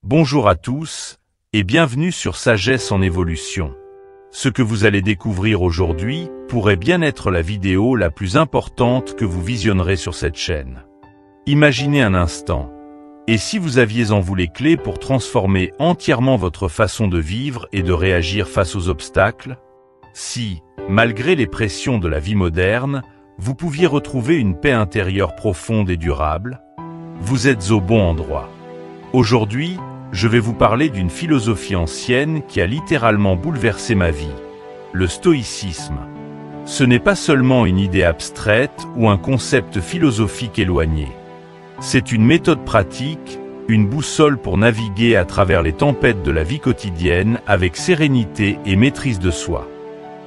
Bonjour à tous, et bienvenue sur Sagesse en évolution. Ce que vous allez découvrir aujourd'hui pourrait bien être la vidéo la plus importante que vous visionnerez sur cette chaîne. Imaginez un instant, et si vous aviez en vous les clés pour transformer entièrement votre façon de vivre et de réagir face aux obstacles? Si, malgré les pressions de la vie moderne, vous pouviez retrouver une paix intérieure profonde et durable? Vous êtes au bon endroit. Aujourd'hui, je vais vous parler d'une philosophie ancienne qui a littéralement bouleversé ma vie, le stoïcisme. Ce n'est pas seulement une idée abstraite ou un concept philosophique éloigné. C'est une méthode pratique, une boussole pour naviguer à travers les tempêtes de la vie quotidienne avec sérénité et maîtrise de soi.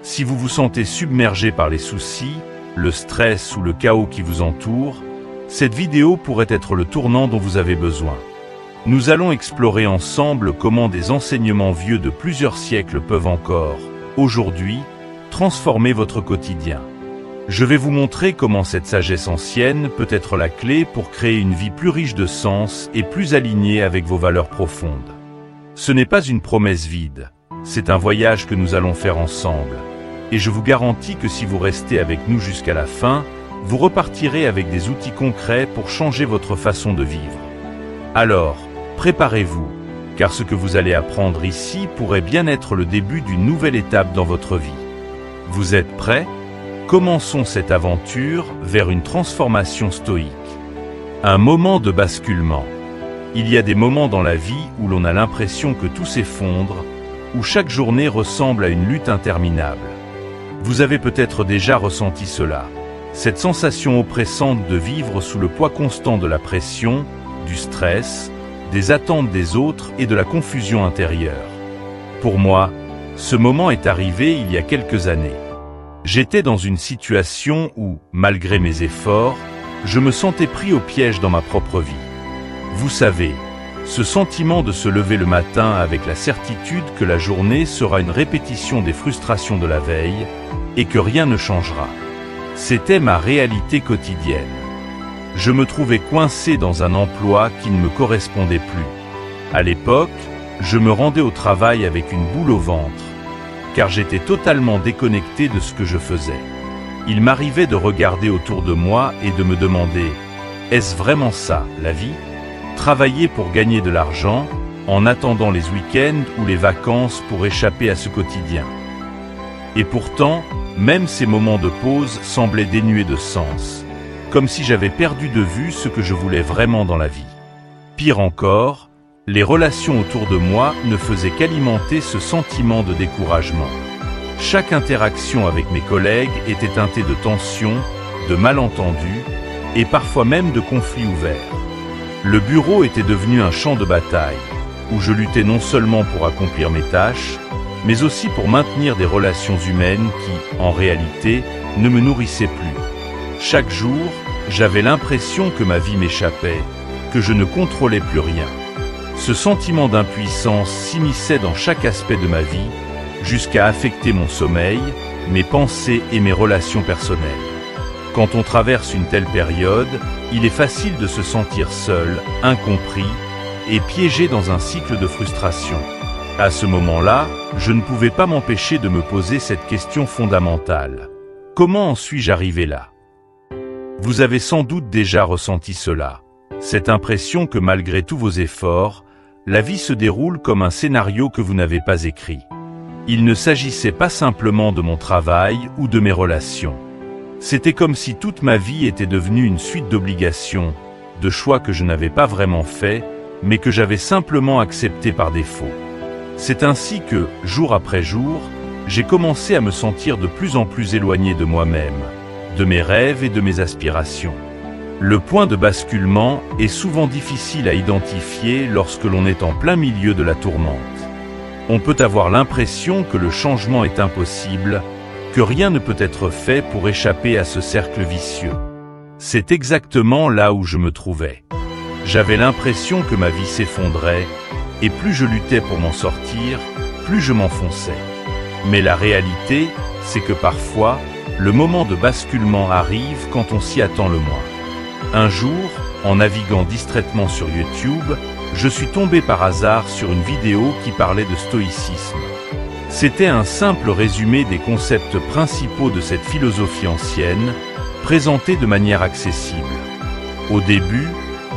Si vous vous sentez submergé par les soucis, le stress ou le chaos qui vous entoure, cette vidéo pourrait être le tournant dont vous avez besoin. Nous allons explorer ensemble comment des enseignements vieux de plusieurs siècles peuvent encore, aujourd'hui, transformer votre quotidien. Je vais vous montrer comment cette sagesse ancienne peut être la clé pour créer une vie plus riche de sens et plus alignée avec vos valeurs profondes. Ce n'est pas une promesse vide, c'est un voyage que nous allons faire ensemble. Et je vous garantis que si vous restez avec nous jusqu'à la fin, vous repartirez avec des outils concrets pour changer votre façon de vivre. Alors, préparez-vous, car ce que vous allez apprendre ici pourrait bien être le début d'une nouvelle étape dans votre vie. Vous êtes prêts? Commençons cette aventure vers une transformation stoïque. Un moment de basculement. Il y a des moments dans la vie où l'on a l'impression que tout s'effondre, où chaque journée ressemble à une lutte interminable. Vous avez peut-être déjà ressenti cela, cette sensation oppressante de vivre sous le poids constant de la pression, du stress, des attentes des autres et de la confusion intérieure. Pour moi, ce moment est arrivé il y a quelques années. J'étais dans une situation où, malgré mes efforts, je me sentais pris au piège dans ma propre vie. Vous savez, ce sentiment de se lever le matin avec la certitude que la journée sera une répétition des frustrations de la veille et que rien ne changera. C'était ma réalité quotidienne. Je me trouvais coincé dans un emploi qui ne me correspondait plus. À l'époque, je me rendais au travail avec une boule au ventre, car j'étais totalement déconnecté de ce que je faisais. Il m'arrivait de regarder autour de moi et de me demander « Est-ce vraiment ça, la vie ? Travailler pour gagner de l'argent, en attendant les week-ends ou les vacances pour échapper à ce quotidien. » Et pourtant, même ces moments de pause semblaient dénués de sens, comme si j'avais perdu de vue ce que je voulais vraiment dans la vie. Pire encore, les relations autour de moi ne faisaient qu'alimenter ce sentiment de découragement. Chaque interaction avec mes collègues était teintée de tensions, de malentendus et parfois même de conflits ouverts. Le bureau était devenu un champ de bataille, où je luttais non seulement pour accomplir mes tâches, mais aussi pour maintenir des relations humaines qui, en réalité, ne me nourrissaient plus. Chaque jour, j'avais l'impression que ma vie m'échappait, que je ne contrôlais plus rien. Ce sentiment d'impuissance s'immisçait dans chaque aspect de ma vie, jusqu'à affecter mon sommeil, mes pensées et mes relations personnelles. Quand on traverse une telle période, il est facile de se sentir seul, incompris et piégé dans un cycle de frustration. À ce moment-là, je ne pouvais pas m'empêcher de me poser cette question fondamentale. Comment en suis-je arrivé là? Vous avez sans doute déjà ressenti cela, cette impression que malgré tous vos efforts, la vie se déroule comme un scénario que vous n'avez pas écrit. Il ne s'agissait pas simplement de mon travail ou de mes relations. C'était comme si toute ma vie était devenue une suite d'obligations, de choix que je n'avais pas vraiment faits, mais que j'avais simplement acceptés par défaut. C'est ainsi que, jour après jour, j'ai commencé à me sentir de plus en plus éloigné de moi-même, de mes rêves et de mes aspirations. Le point de basculement est souvent difficile à identifier lorsque l'on est en plein milieu de la tourmente. On peut avoir l'impression que le changement est impossible, que rien ne peut être fait pour échapper à ce cercle vicieux. C'est exactement là où je me trouvais. J'avais l'impression que ma vie s'effondrait, et plus je luttais pour m'en sortir, plus je m'enfonçais. Mais la réalité, c'est que parfois, le moment de basculement arrive quand on s'y attend le moins. Un jour, en naviguant distraitement sur YouTube, je suis tombé par hasard sur une vidéo qui parlait de stoïcisme. C'était un simple résumé des concepts principaux de cette philosophie ancienne, présenté de manière accessible. Au début,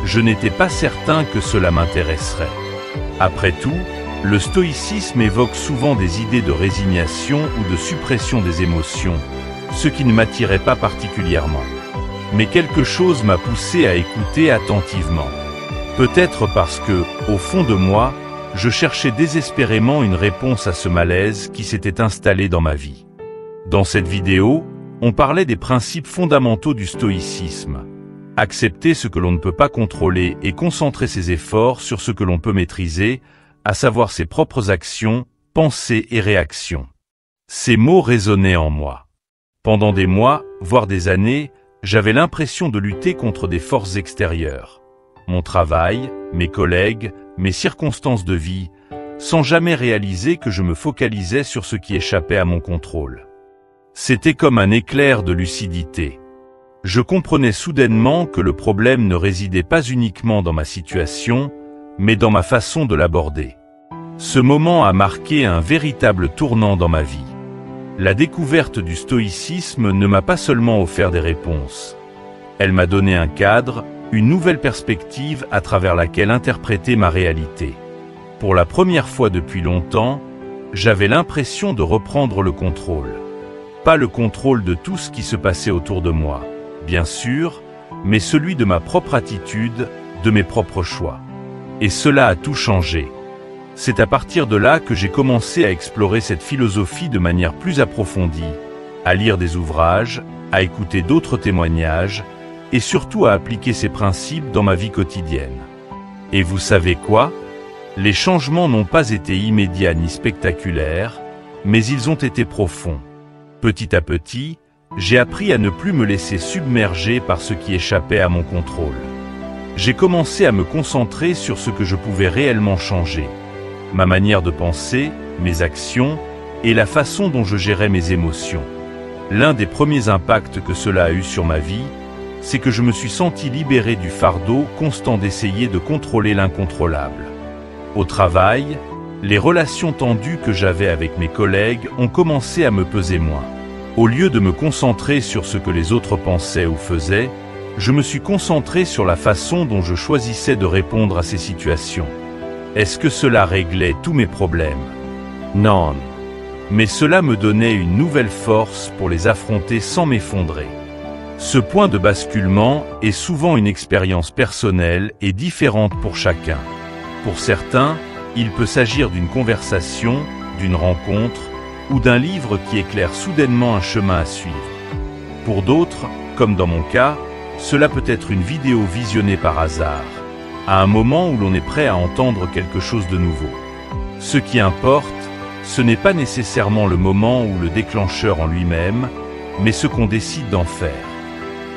je n'étais pas certain que cela m'intéresserait. Après tout, le stoïcisme évoque souvent des idées de résignation ou de suppression des émotions, ce qui ne m'attirait pas particulièrement. Mais quelque chose m'a poussé à écouter attentivement. Peut-être parce que, au fond de moi, je cherchais désespérément une réponse à ce malaise qui s'était installé dans ma vie. Dans cette vidéo, on parlait des principes fondamentaux du stoïcisme. Accepter ce que l'on ne peut pas contrôler et concentrer ses efforts sur ce que l'on peut maîtriser, à savoir ses propres actions, pensées et réactions. Ces mots résonnaient en moi. Pendant des mois, voire des années, j'avais l'impression de lutter contre des forces extérieures. Mon travail, mes collègues, mes circonstances de vie, sans jamais réaliser que je me focalisais sur ce qui échappait à mon contrôle. C'était comme un éclair de lucidité. Je comprenais soudainement que le problème ne résidait pas uniquement dans ma situation, mais dans ma façon de l'aborder. Ce moment a marqué un véritable tournant dans ma vie. La découverte du stoïcisme ne m'a pas seulement offert des réponses. Elle m'a donné un cadre, une nouvelle perspective à travers laquelle interpréter ma réalité. Pour la première fois depuis longtemps, j'avais l'impression de reprendre le contrôle. Pas le contrôle de tout ce qui se passait autour de moi, bien sûr, mais celui de ma propre attitude, de mes propres choix. Et cela a tout changé. C'est à partir de là que j'ai commencé à explorer cette philosophie de manière plus approfondie, à lire des ouvrages, à écouter d'autres témoignages, et surtout à appliquer ces principes dans ma vie quotidienne. Et vous savez quoi? Les changements n'ont pas été immédiats ni spectaculaires, mais ils ont été profonds. Petit à petit, j'ai appris à ne plus me laisser submerger par ce qui échappait à mon contrôle. J'ai commencé à me concentrer sur ce que je pouvais réellement changer. Ma manière de penser, mes actions et la façon dont je gérais mes émotions. L'un des premiers impacts que cela a eu sur ma vie, c'est que je me suis senti libéré du fardeau constant d'essayer de contrôler l'incontrôlable. Au travail, les relations tendues que j'avais avec mes collègues ont commencé à me peser moins. Au lieu de me concentrer sur ce que les autres pensaient ou faisaient, je me suis concentré sur la façon dont je choisissais de répondre à ces situations. Est-ce que cela réglait tous mes problèmes? Non. Mais cela me donnait une nouvelle force pour les affronter sans m'effondrer. Ce point de basculement est souvent une expérience personnelle et différente pour chacun. Pour certains, il peut s'agir d'une conversation, d'une rencontre ou d'un livre qui éclaire soudainement un chemin à suivre. Pour d'autres, comme dans mon cas, cela peut être une vidéo visionnée par hasard, à un moment où l'on est prêt à entendre quelque chose de nouveau. Ce qui importe, ce n'est pas nécessairement le moment ou le déclencheur en lui-même, mais ce qu'on décide d'en faire.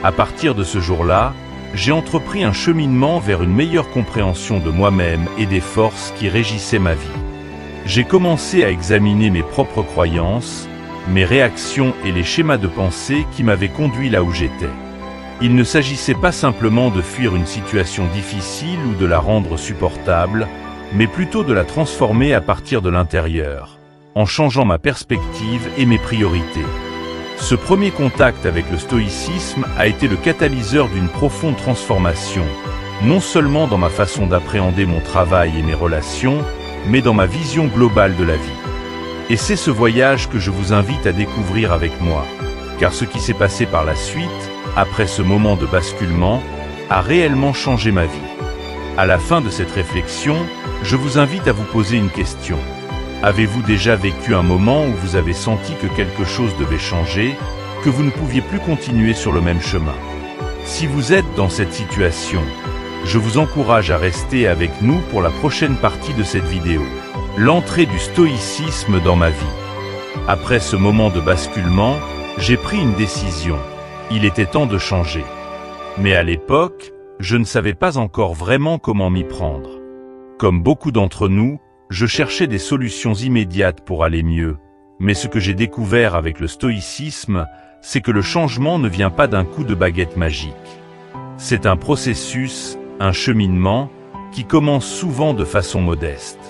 À partir de ce jour-là, j'ai entrepris un cheminement vers une meilleure compréhension de moi-même et des forces qui régissaient ma vie. J'ai commencé à examiner mes propres croyances, mes réactions et les schémas de pensée qui m'avaient conduit là où j'étais. Il ne s'agissait pas simplement de fuir une situation difficile ou de la rendre supportable, mais plutôt de la transformer à partir de l'intérieur, en changeant ma perspective et mes priorités. Ce premier contact avec le stoïcisme a été le catalyseur d'une profonde transformation, non seulement dans ma façon d'appréhender mon travail et mes relations, mais dans ma vision globale de la vie. Et c'est ce voyage que je vous invite à découvrir avec moi, car ce qui s'est passé par la suite, après ce moment de basculement, a réellement changé ma vie. À la fin de cette réflexion, je vous invite à vous poser une question. Avez-vous déjà vécu un moment où vous avez senti que quelque chose devait changer, que vous ne pouviez plus continuer sur le même chemin? Si vous êtes dans cette situation, je vous encourage à rester avec nous pour la prochaine partie de cette vidéo. L'entrée du stoïcisme dans ma vie. Après ce moment de basculement, j'ai pris une décision. Il était temps de changer. Mais à l'époque, je ne savais pas encore vraiment comment m'y prendre. Comme beaucoup d'entre nous, je cherchais des solutions immédiates pour aller mieux, mais ce que j'ai découvert avec le stoïcisme, c'est que le changement ne vient pas d'un coup de baguette magique. C'est un processus, un cheminement, qui commence souvent de façon modeste.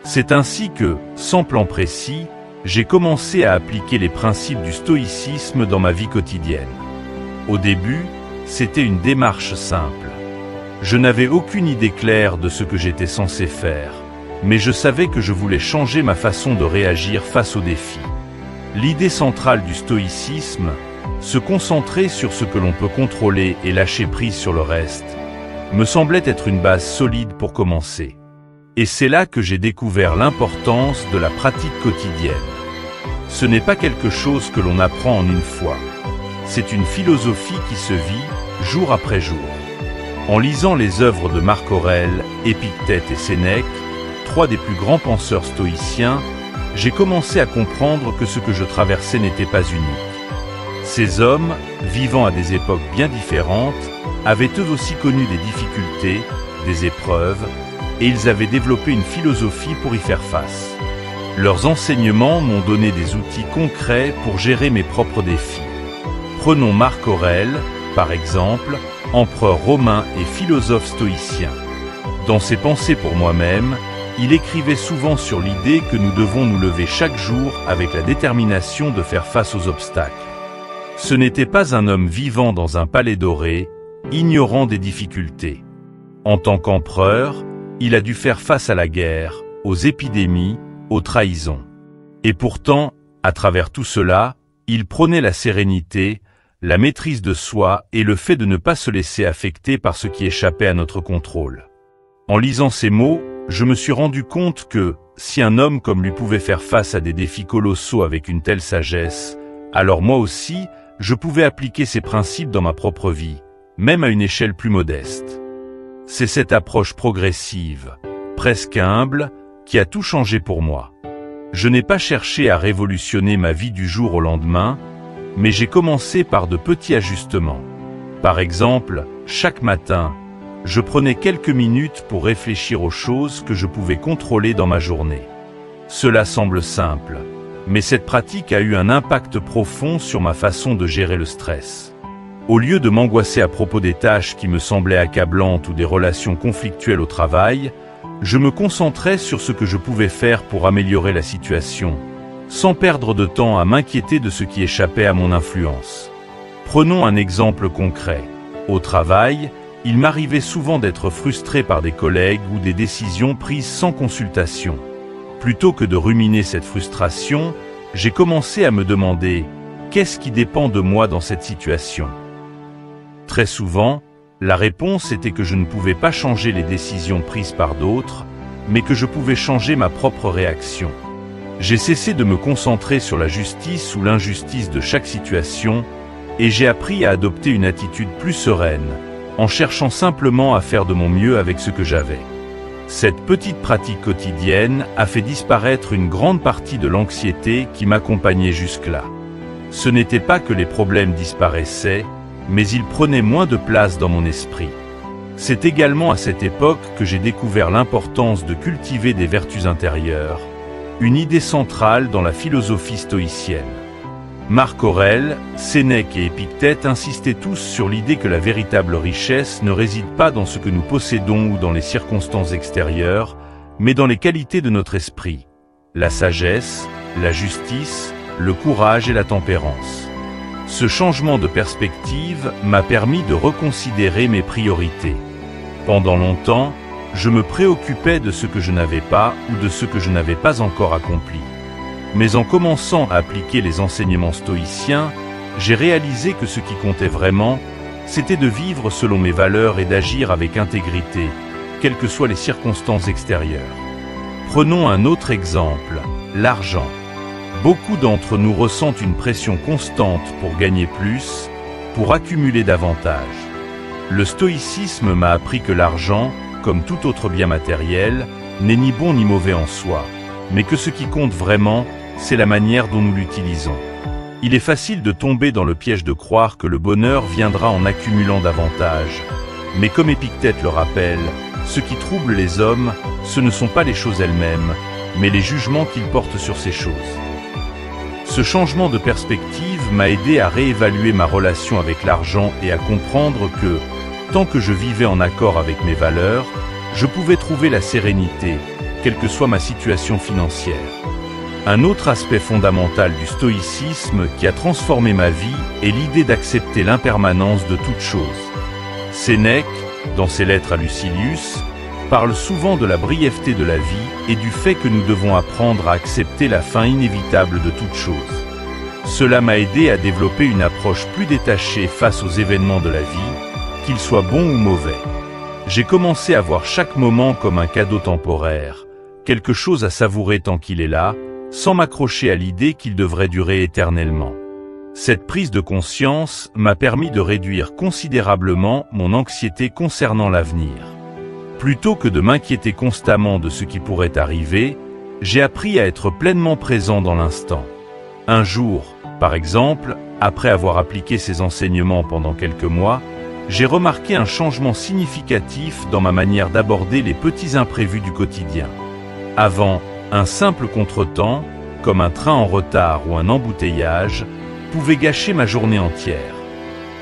C'est ainsi que, sans plan précis, j'ai commencé à appliquer les principes du stoïcisme dans ma vie quotidienne. Au début, c'était une démarche simple. Je n'avais aucune idée claire de ce que j'étais censé faire, mais je savais que je voulais changer ma façon de réagir face aux défis. L'idée centrale du stoïcisme, se concentrer sur ce que l'on peut contrôler et lâcher prise sur le reste, me semblait être une base solide pour commencer. Et c'est là que j'ai découvert l'importance de la pratique quotidienne. Ce n'est pas quelque chose que l'on apprend en une fois. C'est une philosophie qui se vit jour après jour. En lisant les œuvres de Marc Aurèle, Épictète et Sénèque, trois des plus grands penseurs stoïciens, j'ai commencé à comprendre que ce que je traversais n'était pas unique. Ces hommes, vivant à des époques bien différentes, avaient eux aussi connu des difficultés, des épreuves, et ils avaient développé une philosophie pour y faire face. Leurs enseignements m'ont donné des outils concrets pour gérer mes propres défis. Prenons Marc Aurèle, par exemple, empereur romain et philosophe stoïcien. Dans ses pensées pour moi-même, il écrivait souvent sur l'idée que nous devons nous lever chaque jour avec la détermination de faire face aux obstacles. Ce n'était pas un homme vivant dans un palais doré, ignorant des difficultés. En tant qu'empereur, il a dû faire face à la guerre, aux épidémies, aux trahisons. Et pourtant, à travers tout cela, il prônait la sérénité, la maîtrise de soi et le fait de ne pas se laisser affecter par ce qui échappait à notre contrôle. En lisant ces mots, je me suis rendu compte que, si un homme comme lui pouvait faire face à des défis colossaux avec une telle sagesse, alors moi aussi, je pouvais appliquer ces principes dans ma propre vie, même à une échelle plus modeste. C'est cette approche progressive, presque humble, qui a tout changé pour moi. Je n'ai pas cherché à révolutionner ma vie du jour au lendemain, mais j'ai commencé par de petits ajustements. Par exemple, chaque matin, je prenais quelques minutes pour réfléchir aux choses que je pouvais contrôler dans ma journée. Cela semble simple, mais cette pratique a eu un impact profond sur ma façon de gérer le stress. Au lieu de m'angoisser à propos des tâches qui me semblaient accablantes ou des relations conflictuelles au travail, je me concentrais sur ce que je pouvais faire pour améliorer la situation, sans perdre de temps à m'inquiéter de ce qui échappait à mon influence. Prenons un exemple concret. Au travail, il m'arrivait souvent d'être frustré par des collègues ou des décisions prises sans consultation. Plutôt que de ruminer cette frustration, j'ai commencé à me demander « Qu'est-ce qui dépend de moi dans cette situation ?» Très souvent, la réponse était que je ne pouvais pas changer les décisions prises par d'autres, mais que je pouvais changer ma propre réaction. J'ai cessé de me concentrer sur la justice ou l'injustice de chaque situation, et j'ai appris à adopter une attitude plus sereine, en cherchant simplement à faire de mon mieux avec ce que j'avais. Cette petite pratique quotidienne a fait disparaître une grande partie de l'anxiété qui m'accompagnait jusque-là. Ce n'était pas que les problèmes disparaissaient, mais ils prenaient moins de place dans mon esprit. C'est également à cette époque que j'ai découvert l'importance de cultiver des vertus intérieures, une idée centrale dans la philosophie stoïcienne. Marc Aurèle, Sénèque et Épictète insistaient tous sur l'idée que la véritable richesse ne réside pas dans ce que nous possédons ou dans les circonstances extérieures, mais dans les qualités de notre esprit, la sagesse, la justice, le courage et la tempérance. Ce changement de perspective m'a permis de reconsidérer mes priorités. Pendant longtemps, je me préoccupais de ce que je n'avais pas ou de ce que je n'avais pas encore accompli. Mais en commençant à appliquer les enseignements stoïciens, j'ai réalisé que ce qui comptait vraiment, c'était de vivre selon mes valeurs et d'agir avec intégrité, quelles que soient les circonstances extérieures. Prenons un autre exemple, l'argent. Beaucoup d'entre nous ressentent une pression constante pour gagner plus, pour accumuler davantage. Le stoïcisme m'a appris que l'argent, comme tout autre bien matériel, n'est ni bon ni mauvais en soi, mais que ce qui compte vraiment, c'est la manière dont nous l'utilisons. Il est facile de tomber dans le piège de croire que le bonheur viendra en accumulant davantage. Mais comme Épictète le rappelle, ce qui trouble les hommes, ce ne sont pas les choses elles-mêmes, mais les jugements qu'ils portent sur ces choses. Ce changement de perspective m'a aidé à réévaluer ma relation avec l'argent et à comprendre que, tant que je vivais en accord avec mes valeurs, je pouvais trouver la sérénité, quelle que soit ma situation financière. Un autre aspect fondamental du stoïcisme qui a transformé ma vie est l'idée d'accepter l'impermanence de toute chose. Sénèque, dans ses lettres à Lucilius, parle souvent de la brièveté de la vie et du fait que nous devons apprendre à accepter la fin inévitable de toute chose. Cela m'a aidé à développer une approche plus détachée face aux événements de la vie, qu'ils soient bons ou mauvais. J'ai commencé à voir chaque moment comme un cadeau temporaire, quelque chose à savourer tant qu'il est là, sans m'accrocher à l'idée qu'il devrait durer éternellement. Cette prise de conscience m'a permis de réduire considérablement mon anxiété concernant l'avenir. Plutôt que de m'inquiéter constamment de ce qui pourrait arriver, j'ai appris à être pleinement présent dans l'instant. Un jour, par exemple, après avoir appliqué ces enseignements pendant quelques mois, j'ai remarqué un changement significatif dans ma manière d'aborder les petits imprévus du quotidien. Avant, un simple contretemps, comme un train en retard ou un embouteillage, pouvait gâcher ma journée entière.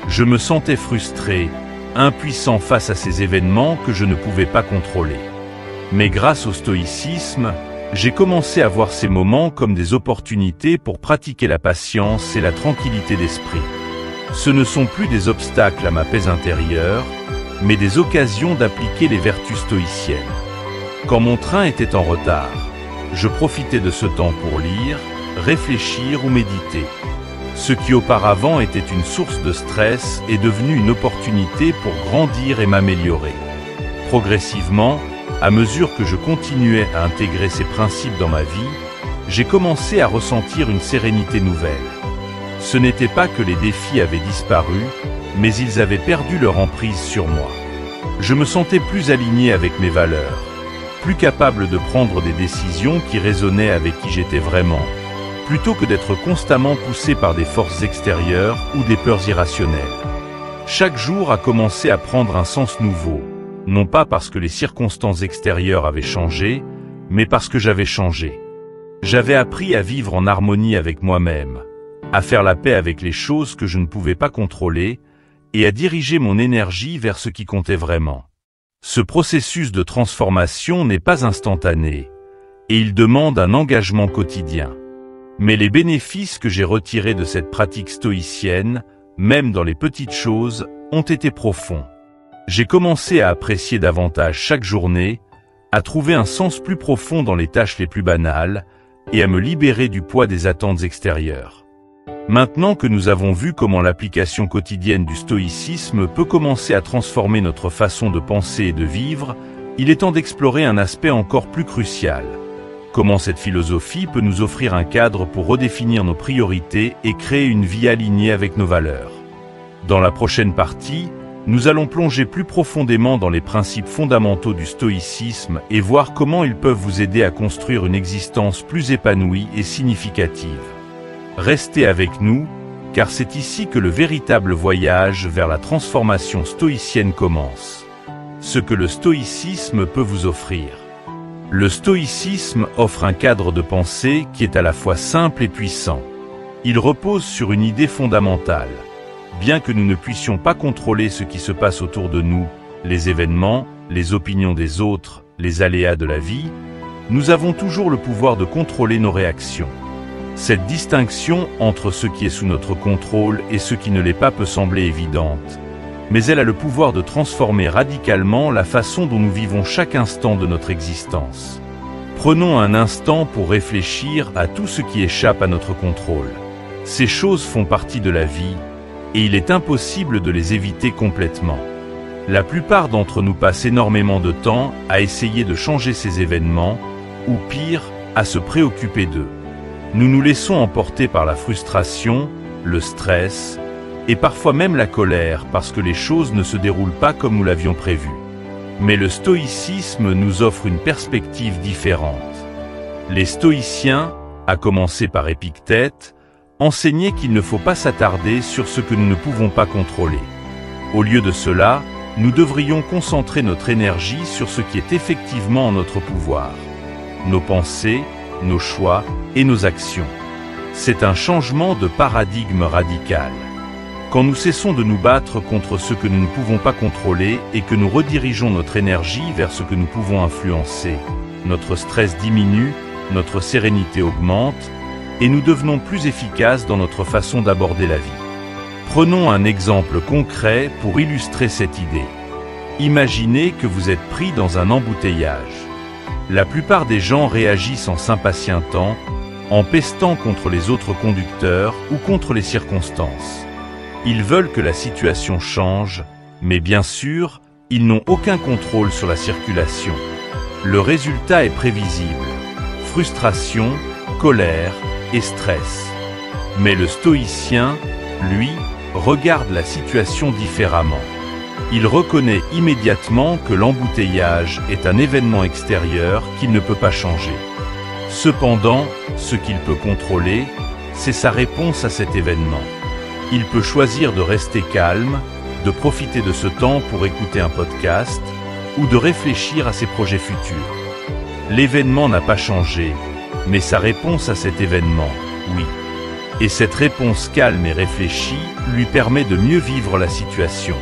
Je me sentais frustré, impuissant face à ces événements que je ne pouvais pas contrôler. Mais grâce au stoïcisme, j'ai commencé à voir ces moments comme des opportunités pour pratiquer la patience et la tranquillité d'esprit. Ce ne sont plus des obstacles à ma paix intérieure, mais des occasions d'appliquer les vertus stoïciennes. Quand mon train était en retard, je profitais de ce temps pour lire, réfléchir ou méditer. Ce qui auparavant était une source de stress est devenu une opportunité pour grandir et m'améliorer. Progressivement, à mesure que je continuais à intégrer ces principes dans ma vie, j'ai commencé à ressentir une sérénité nouvelle. Ce n'était pas que les défis avaient disparu, mais ils avaient perdu leur emprise sur moi. Je me sentais plus aligné avec mes valeurs, plus capable de prendre des décisions qui résonnaient avec qui j'étais vraiment, plutôt que d'être constamment poussé par des forces extérieures ou des peurs irrationnelles. Chaque jour a commencé à prendre un sens nouveau, non pas parce que les circonstances extérieures avaient changé, mais parce que j'avais changé. J'avais appris à vivre en harmonie avec moi-même, à faire la paix avec les choses que je ne pouvais pas contrôler, et à diriger mon énergie vers ce qui comptait vraiment. Ce processus de transformation n'est pas instantané, et il demande un engagement quotidien. Mais les bénéfices que j'ai retirés de cette pratique stoïcienne, même dans les petites choses, ont été profonds. J'ai commencé à apprécier davantage chaque journée, à trouver un sens plus profond dans les tâches les plus banales, et à me libérer du poids des attentes extérieures. Maintenant que nous avons vu comment l'application quotidienne du stoïcisme peut commencer à transformer notre façon de penser et de vivre, il est temps d'explorer un aspect encore plus crucial. Comment cette philosophie peut nous offrir un cadre pour redéfinir nos priorités et créer une vie alignée avec nos valeurs. Dans la prochaine partie, nous allons plonger plus profondément dans les principes fondamentaux du stoïcisme et voir comment ils peuvent vous aider à construire une existence plus épanouie et significative. Restez avec nous, car c'est ici que le véritable voyage vers la transformation stoïcienne commence. Ce que le stoïcisme peut vous offrir. Le stoïcisme offre un cadre de pensée qui est à la fois simple et puissant. Il repose sur une idée fondamentale. Bien que nous ne puissions pas contrôler ce qui se passe autour de nous, les événements, les opinions des autres, les aléas de la vie, nous avons toujours le pouvoir de contrôler nos réactions. Cette distinction entre ce qui est sous notre contrôle et ce qui ne l'est pas peut sembler évidente, mais elle a le pouvoir de transformer radicalement la façon dont nous vivons chaque instant de notre existence. Prenons un instant pour réfléchir à tout ce qui échappe à notre contrôle. Ces choses font partie de la vie, et il est impossible de les éviter complètement. La plupart d'entre nous passent énormément de temps à essayer de changer ces événements, ou pire, à se préoccuper d'eux. Nous nous laissons emporter par la frustration, le stress, et parfois même la colère parce que les choses ne se déroulent pas comme nous l'avions prévu. Mais le stoïcisme nous offre une perspective différente. Les stoïciens, à commencer par Épictète, enseignaient qu'il ne faut pas s'attarder sur ce que nous ne pouvons pas contrôler. Au lieu de cela, nous devrions concentrer notre énergie sur ce qui est effectivement en notre pouvoir. Nos pensées, nos choix et nos actions. C'est un changement de paradigme radical. Quand nous cessons de nous battre contre ce que nous ne pouvons pas contrôler et que nous redirigeons notre énergie vers ce que nous pouvons influencer, notre stress diminue, notre sérénité augmente, et nous devenons plus efficaces dans notre façon d'aborder la vie. Prenons un exemple concret pour illustrer cette idée. Imaginez que vous êtes pris dans un embouteillage. La plupart des gens réagissent en s'impatientant, en pestant contre les autres conducteurs ou contre les circonstances. Ils veulent que la situation change, mais bien sûr, ils n'ont aucun contrôle sur la circulation. Le résultat est prévisible. Frustration, colère et stress. Mais le stoïcien, lui, regarde la situation différemment. Il reconnaît immédiatement que l'embouteillage est un événement extérieur qu'il ne peut pas changer. Cependant, ce qu'il peut contrôler, c'est sa réponse à cet événement. Il peut choisir de rester calme, de profiter de ce temps pour écouter un podcast ou de réfléchir à ses projets futurs. L'événement n'a pas changé, mais sa réponse à cet événement, oui. Et cette réponse calme et réfléchie lui permet de mieux vivre la situation.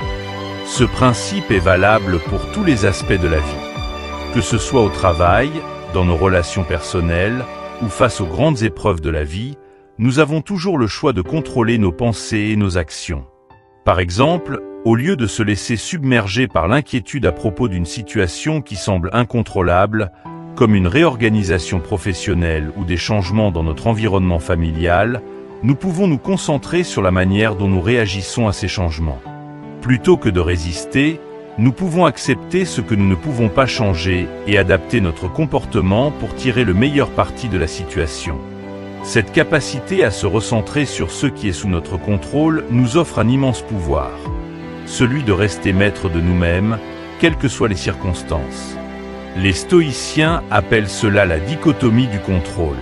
Ce principe est valable pour tous les aspects de la vie. Que ce soit au travail, dans nos relations personnelles ou face aux grandes épreuves de la vie, nous avons toujours le choix de contrôler nos pensées et nos actions. Par exemple, au lieu de se laisser submerger par l'inquiétude à propos d'une situation qui semble incontrôlable, comme une réorganisation professionnelle ou des changements dans notre environnement familial, nous pouvons nous concentrer sur la manière dont nous réagissons à ces changements. Plutôt que de résister, nous pouvons accepter ce que nous ne pouvons pas changer et adapter notre comportement pour tirer le meilleur parti de la situation. Cette capacité à se recentrer sur ce qui est sous notre contrôle nous offre un immense pouvoir, celui de rester maître de nous-mêmes, quelles que soient les circonstances. Les stoïciens appellent cela la dichotomie du contrôle.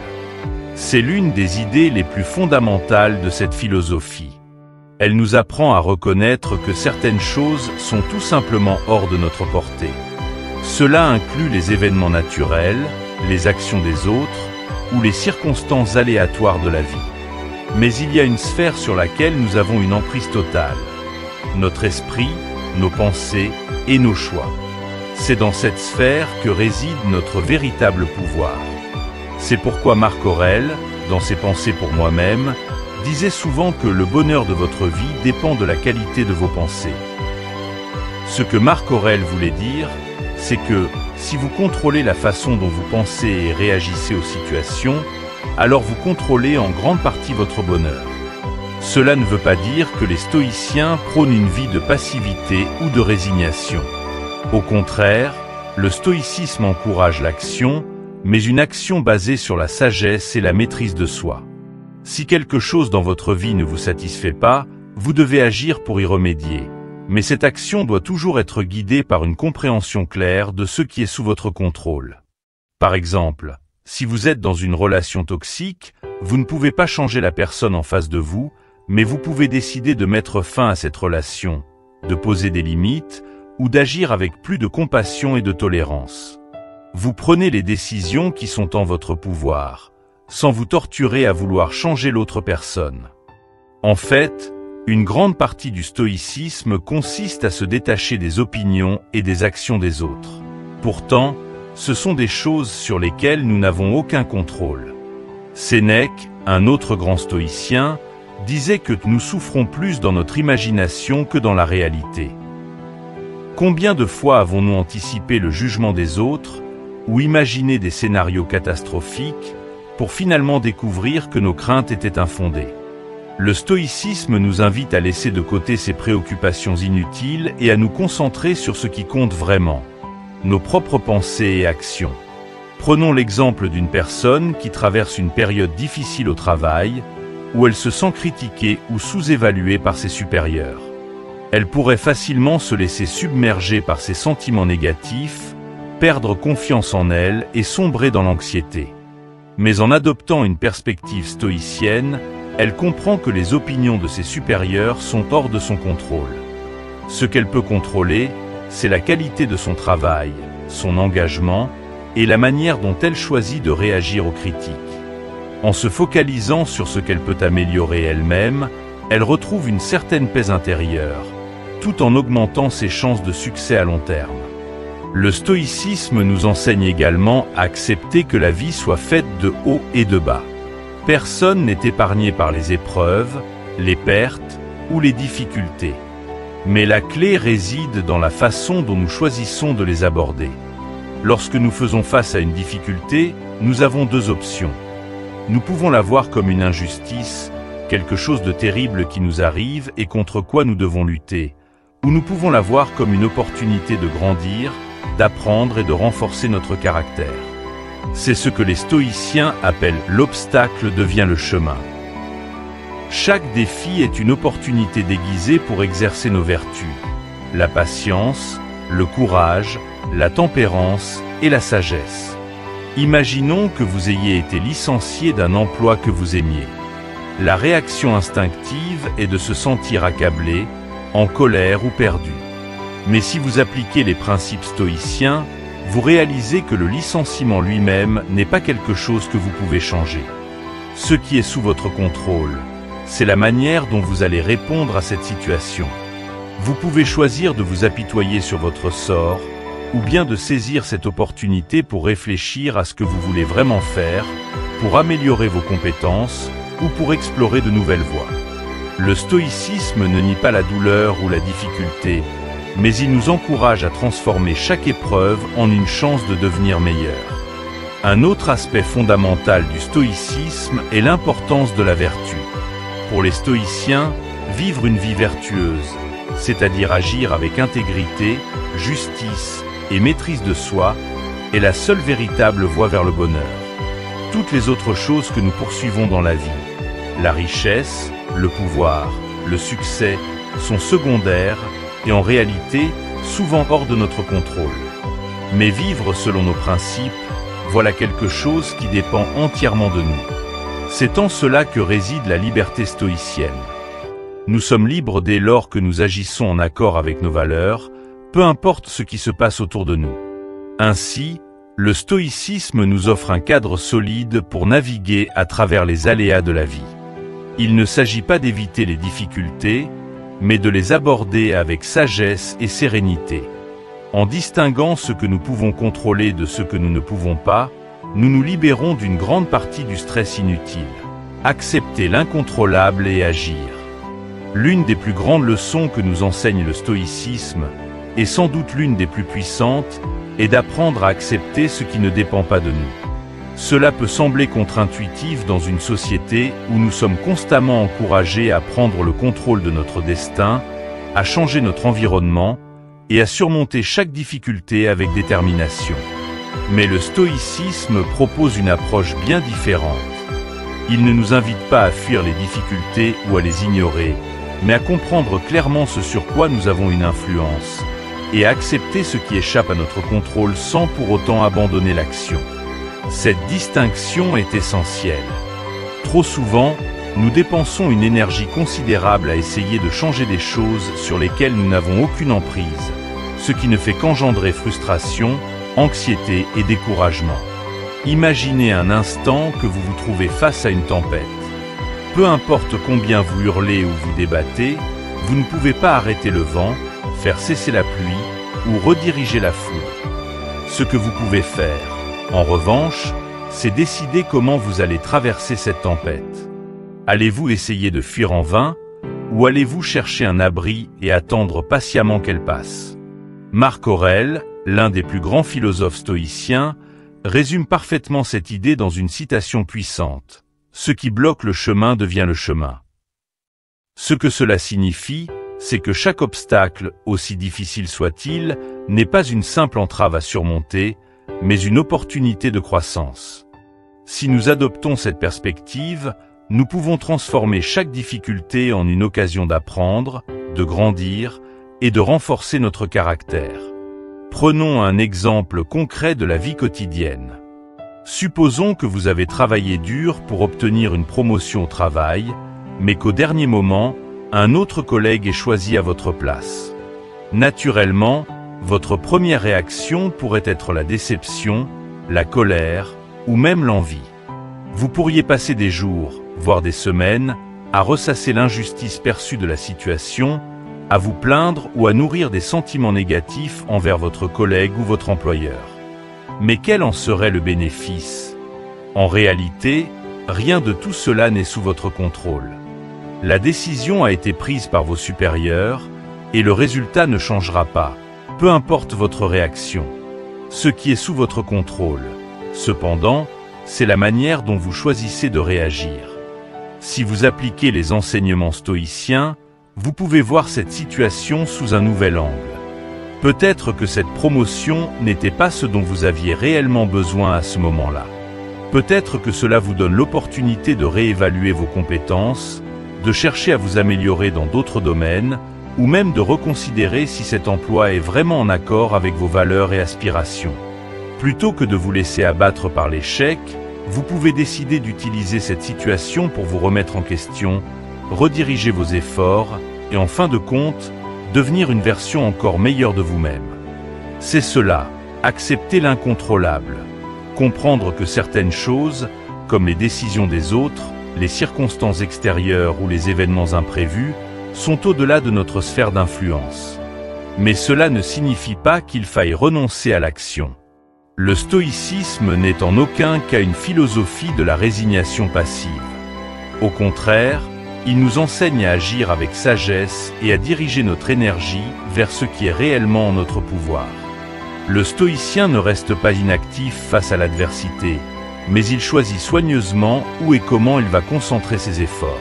C'est l'une des idées les plus fondamentales de cette philosophie. Elle nous apprend à reconnaître que certaines choses sont tout simplement hors de notre portée. Cela inclut les événements naturels, les actions des autres, ou les circonstances aléatoires de la vie. Mais il y a une sphère sur laquelle nous avons une emprise totale. Notre esprit, nos pensées et nos choix. C'est dans cette sphère que réside notre véritable pouvoir. C'est pourquoi Marc Aurèle, dans ses Pensées pour moi-même, disait souvent que le bonheur de votre vie dépend de la qualité de vos pensées. Ce que Marc Aurèle voulait dire, c'est que si vous contrôlez la façon dont vous pensez et réagissez aux situations, alors vous contrôlez en grande partie votre bonheur. Cela ne veut pas dire que les stoïciens prônent une vie de passivité ou de résignation. Au contraire, le stoïcisme encourage l'action, mais une action basée sur la sagesse et la maîtrise de soi. Si quelque chose dans votre vie ne vous satisfait pas, vous devez agir pour y remédier. Mais cette action doit toujours être guidée par une compréhension claire de ce qui est sous votre contrôle. Par exemple, si vous êtes dans une relation toxique, vous ne pouvez pas changer la personne en face de vous, mais vous pouvez décider de mettre fin à cette relation, de poser des limites, ou d'agir avec plus de compassion et de tolérance. Vous prenez les décisions qui sont en votre pouvoir, sans vous torturer à vouloir changer l'autre personne. En fait, une grande partie du stoïcisme consiste à se détacher des opinions et des actions des autres. Pourtant, ce sont des choses sur lesquelles nous n'avons aucun contrôle. Sénèque, un autre grand stoïcien, disait que nous souffrons plus dans notre imagination que dans la réalité. Combien de fois avons-nous anticipé le jugement des autres ou imaginé des scénarios catastrophiques pour finalement découvrir que nos craintes étaient infondées? Le stoïcisme nous invite à laisser de côté ces préoccupations inutiles et à nous concentrer sur ce qui compte vraiment, nos propres pensées et actions. Prenons l'exemple d'une personne qui traverse une période difficile au travail, où elle se sent critiquée ou sous-évaluée par ses supérieurs. Elle pourrait facilement se laisser submerger par ses sentiments négatifs, perdre confiance en elle et sombrer dans l'anxiété. Mais en adoptant une perspective stoïcienne, elle comprend que les opinions de ses supérieurs sont hors de son contrôle. Ce qu'elle peut contrôler, c'est la qualité de son travail, son engagement et la manière dont elle choisit de réagir aux critiques. En se focalisant sur ce qu'elle peut améliorer elle-même, elle retrouve une certaine paix intérieure, tout en augmentant ses chances de succès à long terme. Le stoïcisme nous enseigne également à accepter que la vie soit faite de hauts et de bas. Personne n'est épargné par les épreuves, les pertes ou les difficultés. Mais la clé réside dans la façon dont nous choisissons de les aborder. Lorsque nous faisons face à une difficulté, nous avons deux options. Nous pouvons la voir comme une injustice, quelque chose de terrible qui nous arrive et contre quoi nous devons lutter, ou nous pouvons la voir comme une opportunité de grandir, d'apprendre et de renforcer notre caractère. C'est ce que les stoïciens appellent l'obstacle devient le chemin. Chaque défi est une opportunité déguisée pour exercer nos vertus, la patience, le courage, la tempérance et la sagesse. Imaginons que vous ayez été licencié d'un emploi que vous aimiez. La réaction instinctive est de se sentir accablé, en colère ou perdu. Mais si vous appliquez les principes stoïciens, vous réalisez que le licenciement lui-même n'est pas quelque chose que vous pouvez changer. Ce qui est sous votre contrôle, c'est la manière dont vous allez répondre à cette situation. Vous pouvez choisir de vous apitoyer sur votre sort, ou bien de saisir cette opportunité pour réfléchir à ce que vous voulez vraiment faire, pour améliorer vos compétences, ou pour explorer de nouvelles voies. Le stoïcisme ne nie pas la douleur ou la difficulté, mais il nous encourage à transformer chaque épreuve en une chance de devenir meilleur. Un autre aspect fondamental du stoïcisme est l'importance de la vertu. Pour les stoïciens, vivre une vie vertueuse, c'est-à-dire agir avec intégrité, justice et maîtrise de soi, est la seule véritable voie vers le bonheur. Toutes les autres choses que nous poursuivons dans la vie, la richesse, le pouvoir, le succès, sont secondaires et en réalité souvent hors de notre contrôle. Mais vivre selon nos principes, voilà quelque chose qui dépend entièrement de nous. C'est en cela que réside la liberté stoïcienne. Nous sommes libres dès lors que nous agissons en accord avec nos valeurs, peu importe ce qui se passe autour de nous. Ainsi, le stoïcisme nous offre un cadre solide pour naviguer à travers les aléas de la vie. Il ne s'agit pas d'éviter les difficultés, mais de les aborder avec sagesse et sérénité. En distinguant ce que nous pouvons contrôler de ce que nous ne pouvons pas, nous nous libérons d'une grande partie du stress inutile. Accepter l'incontrôlable et agir. L'une des plus grandes leçons que nous enseigne le stoïcisme, et sans doute l'une des plus puissantes, est d'apprendre à accepter ce qui ne dépend pas de nous. Cela peut sembler contre-intuitif dans une société où nous sommes constamment encouragés à prendre le contrôle de notre destin, à changer notre environnement et à surmonter chaque difficulté avec détermination. Mais le stoïcisme propose une approche bien différente. Il ne nous invite pas à fuir les difficultés ou à les ignorer, mais à comprendre clairement ce sur quoi nous avons une influence, et à accepter ce qui échappe à notre contrôle sans pour autant abandonner l'action. Cette distinction est essentielle. Trop souvent, nous dépensons une énergie considérable à essayer de changer des choses sur lesquelles nous n'avons aucune emprise, ce qui ne fait qu'engendrer frustration, anxiété et découragement. Imaginez un instant que vous vous trouvez face à une tempête. Peu importe combien vous hurlez ou vous débattez, vous ne pouvez pas arrêter le vent, faire cesser la pluie ou rediriger la foudre. Ce que vous pouvez faire, en revanche, c'est décider comment vous allez traverser cette tempête. Allez-vous essayer de fuir en vain, ou allez-vous chercher un abri et attendre patiemment qu'elle passe? Marc Aurèle, l'un des plus grands philosophes stoïciens, résume parfaitement cette idée dans une citation puissante. Ce qui bloque le chemin devient le chemin. Ce que cela signifie, c'est que chaque obstacle, aussi difficile soit-il, n'est pas une simple entrave à surmonter, mais une opportunité de croissance. Si nous adoptons cette perspective, nous pouvons transformer chaque difficulté en une occasion d'apprendre, de grandir et de renforcer notre caractère. Prenons un exemple concret de la vie quotidienne. Supposons que vous avez travaillé dur pour obtenir une promotion au travail, mais qu'au dernier moment, un autre collègue est choisi à votre place. Naturellement, votre première réaction pourrait être la déception, la colère ou même l'envie. Vous pourriez passer des jours, voire des semaines, à ressasser l'injustice perçue de la situation, à vous plaindre ou à nourrir des sentiments négatifs envers votre collègue ou votre employeur. Mais quel en serait le bénéfice? En réalité, rien de tout cela n'est sous votre contrôle. La décision a été prise par vos supérieurs, et le résultat ne changera pas, peu importe votre réaction. Ce qui est sous votre contrôle, cependant, c'est la manière dont vous choisissez de réagir. Si vous appliquez les enseignements stoïciens, vous pouvez voir cette situation sous un nouvel angle. Peut-être que cette promotion n'était pas ce dont vous aviez réellement besoin à ce moment-là. Peut-être que cela vous donne l'opportunité de réévaluer vos compétences, de chercher à vous améliorer dans d'autres domaines, ou même de reconsidérer si cet emploi est vraiment en accord avec vos valeurs et aspirations. Plutôt que de vous laisser abattre par l'échec, vous pouvez décider d'utiliser cette situation pour vous remettre en question, rediriger vos efforts et en fin de compte, devenir une version encore meilleure de vous-même. C'est cela, accepter l'incontrôlable. Comprendre que certaines choses, comme les décisions des autres, les circonstances extérieures ou les événements imprévus, sont au-delà de notre sphère d'influence. Mais cela ne signifie pas qu'il faille renoncer à l'action. Le stoïcisme n'est en aucun cas une philosophie de la résignation passive. Au contraire, il nous enseigne à agir avec sagesse et à diriger notre énergie vers ce qui est réellement en notre pouvoir. Le stoïcien ne reste pas inactif face à l'adversité, mais il choisit soigneusement où et comment il va concentrer ses efforts.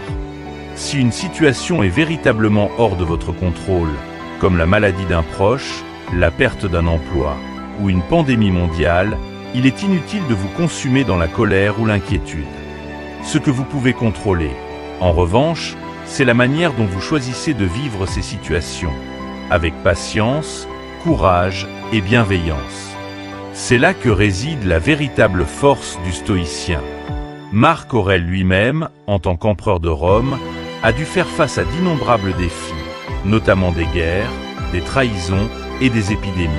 Si une situation est véritablement hors de votre contrôle, comme la maladie d'un proche, la perte d'un emploi ou une pandémie mondiale, il est inutile de vous consumer dans la colère ou l'inquiétude. Ce que vous pouvez contrôler, en revanche, c'est la manière dont vous choisissez de vivre ces situations, avec patience, courage et bienveillance. C'est là que réside la véritable force du stoïcien. Marc Aurèle lui-même, en tant qu'empereur de Rome, a dû faire face à d'innombrables défis, notamment des guerres, des trahisons et des épidémies.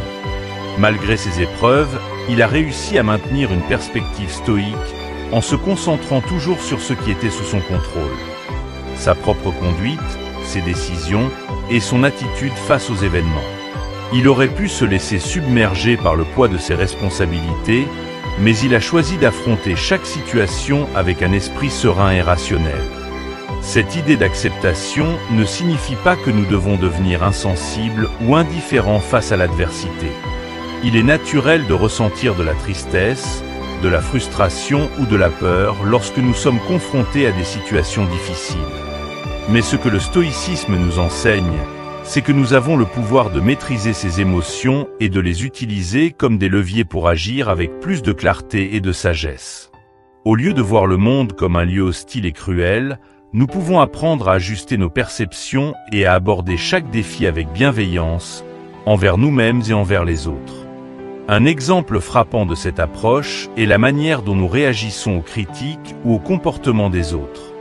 Malgré ces épreuves, il a réussi à maintenir une perspective stoïque en se concentrant toujours sur ce qui était sous son contrôle. Sa propre conduite, ses décisions et son attitude face aux événements. Il aurait pu se laisser submerger par le poids de ses responsabilités, mais il a choisi d'affronter chaque situation avec un esprit serein et rationnel. Cette idée d'acceptation ne signifie pas que nous devons devenir insensibles ou indifférents face à l'adversité. Il est naturel de ressentir de la tristesse, de la frustration ou de la peur lorsque nous sommes confrontés à des situations difficiles. Mais ce que le stoïcisme nous enseigne, c'est que nous avons le pouvoir de maîtriser ces émotions et de les utiliser comme des leviers pour agir avec plus de clarté et de sagesse. Au lieu de voir le monde comme un lieu hostile et cruel, nous pouvons apprendre à ajuster nos perceptions et à aborder chaque défi avec bienveillance, envers nous-mêmes et envers les autres. Un exemple frappant de cette approche est la manière dont nous réagissons aux critiques ou au comportement des autres.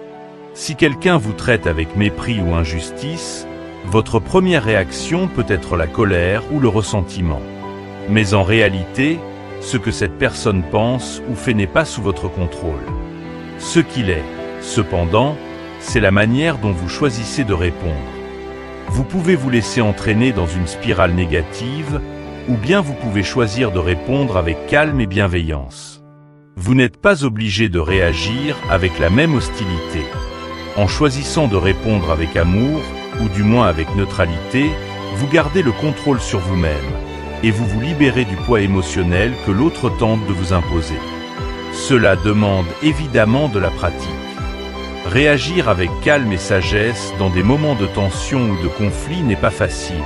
Si quelqu'un vous traite avec mépris ou injustice, votre première réaction peut être la colère ou le ressentiment. Mais en réalité, ce que cette personne pense ou fait n'est pas sous votre contrôle. Ce qu'il est, cependant, c'est la manière dont vous choisissez de répondre. Vous pouvez vous laisser entraîner dans une spirale négative, ou bien vous pouvez choisir de répondre avec calme et bienveillance. Vous n'êtes pas obligé de réagir avec la même hostilité. En choisissant de répondre avec amour, ou du moins avec neutralité, vous gardez le contrôle sur vous-même, et vous vous libérez du poids émotionnel que l'autre tente de vous imposer. Cela demande évidemment de la pratique. Réagir avec calme et sagesse dans des moments de tension ou de conflit n'est pas facile,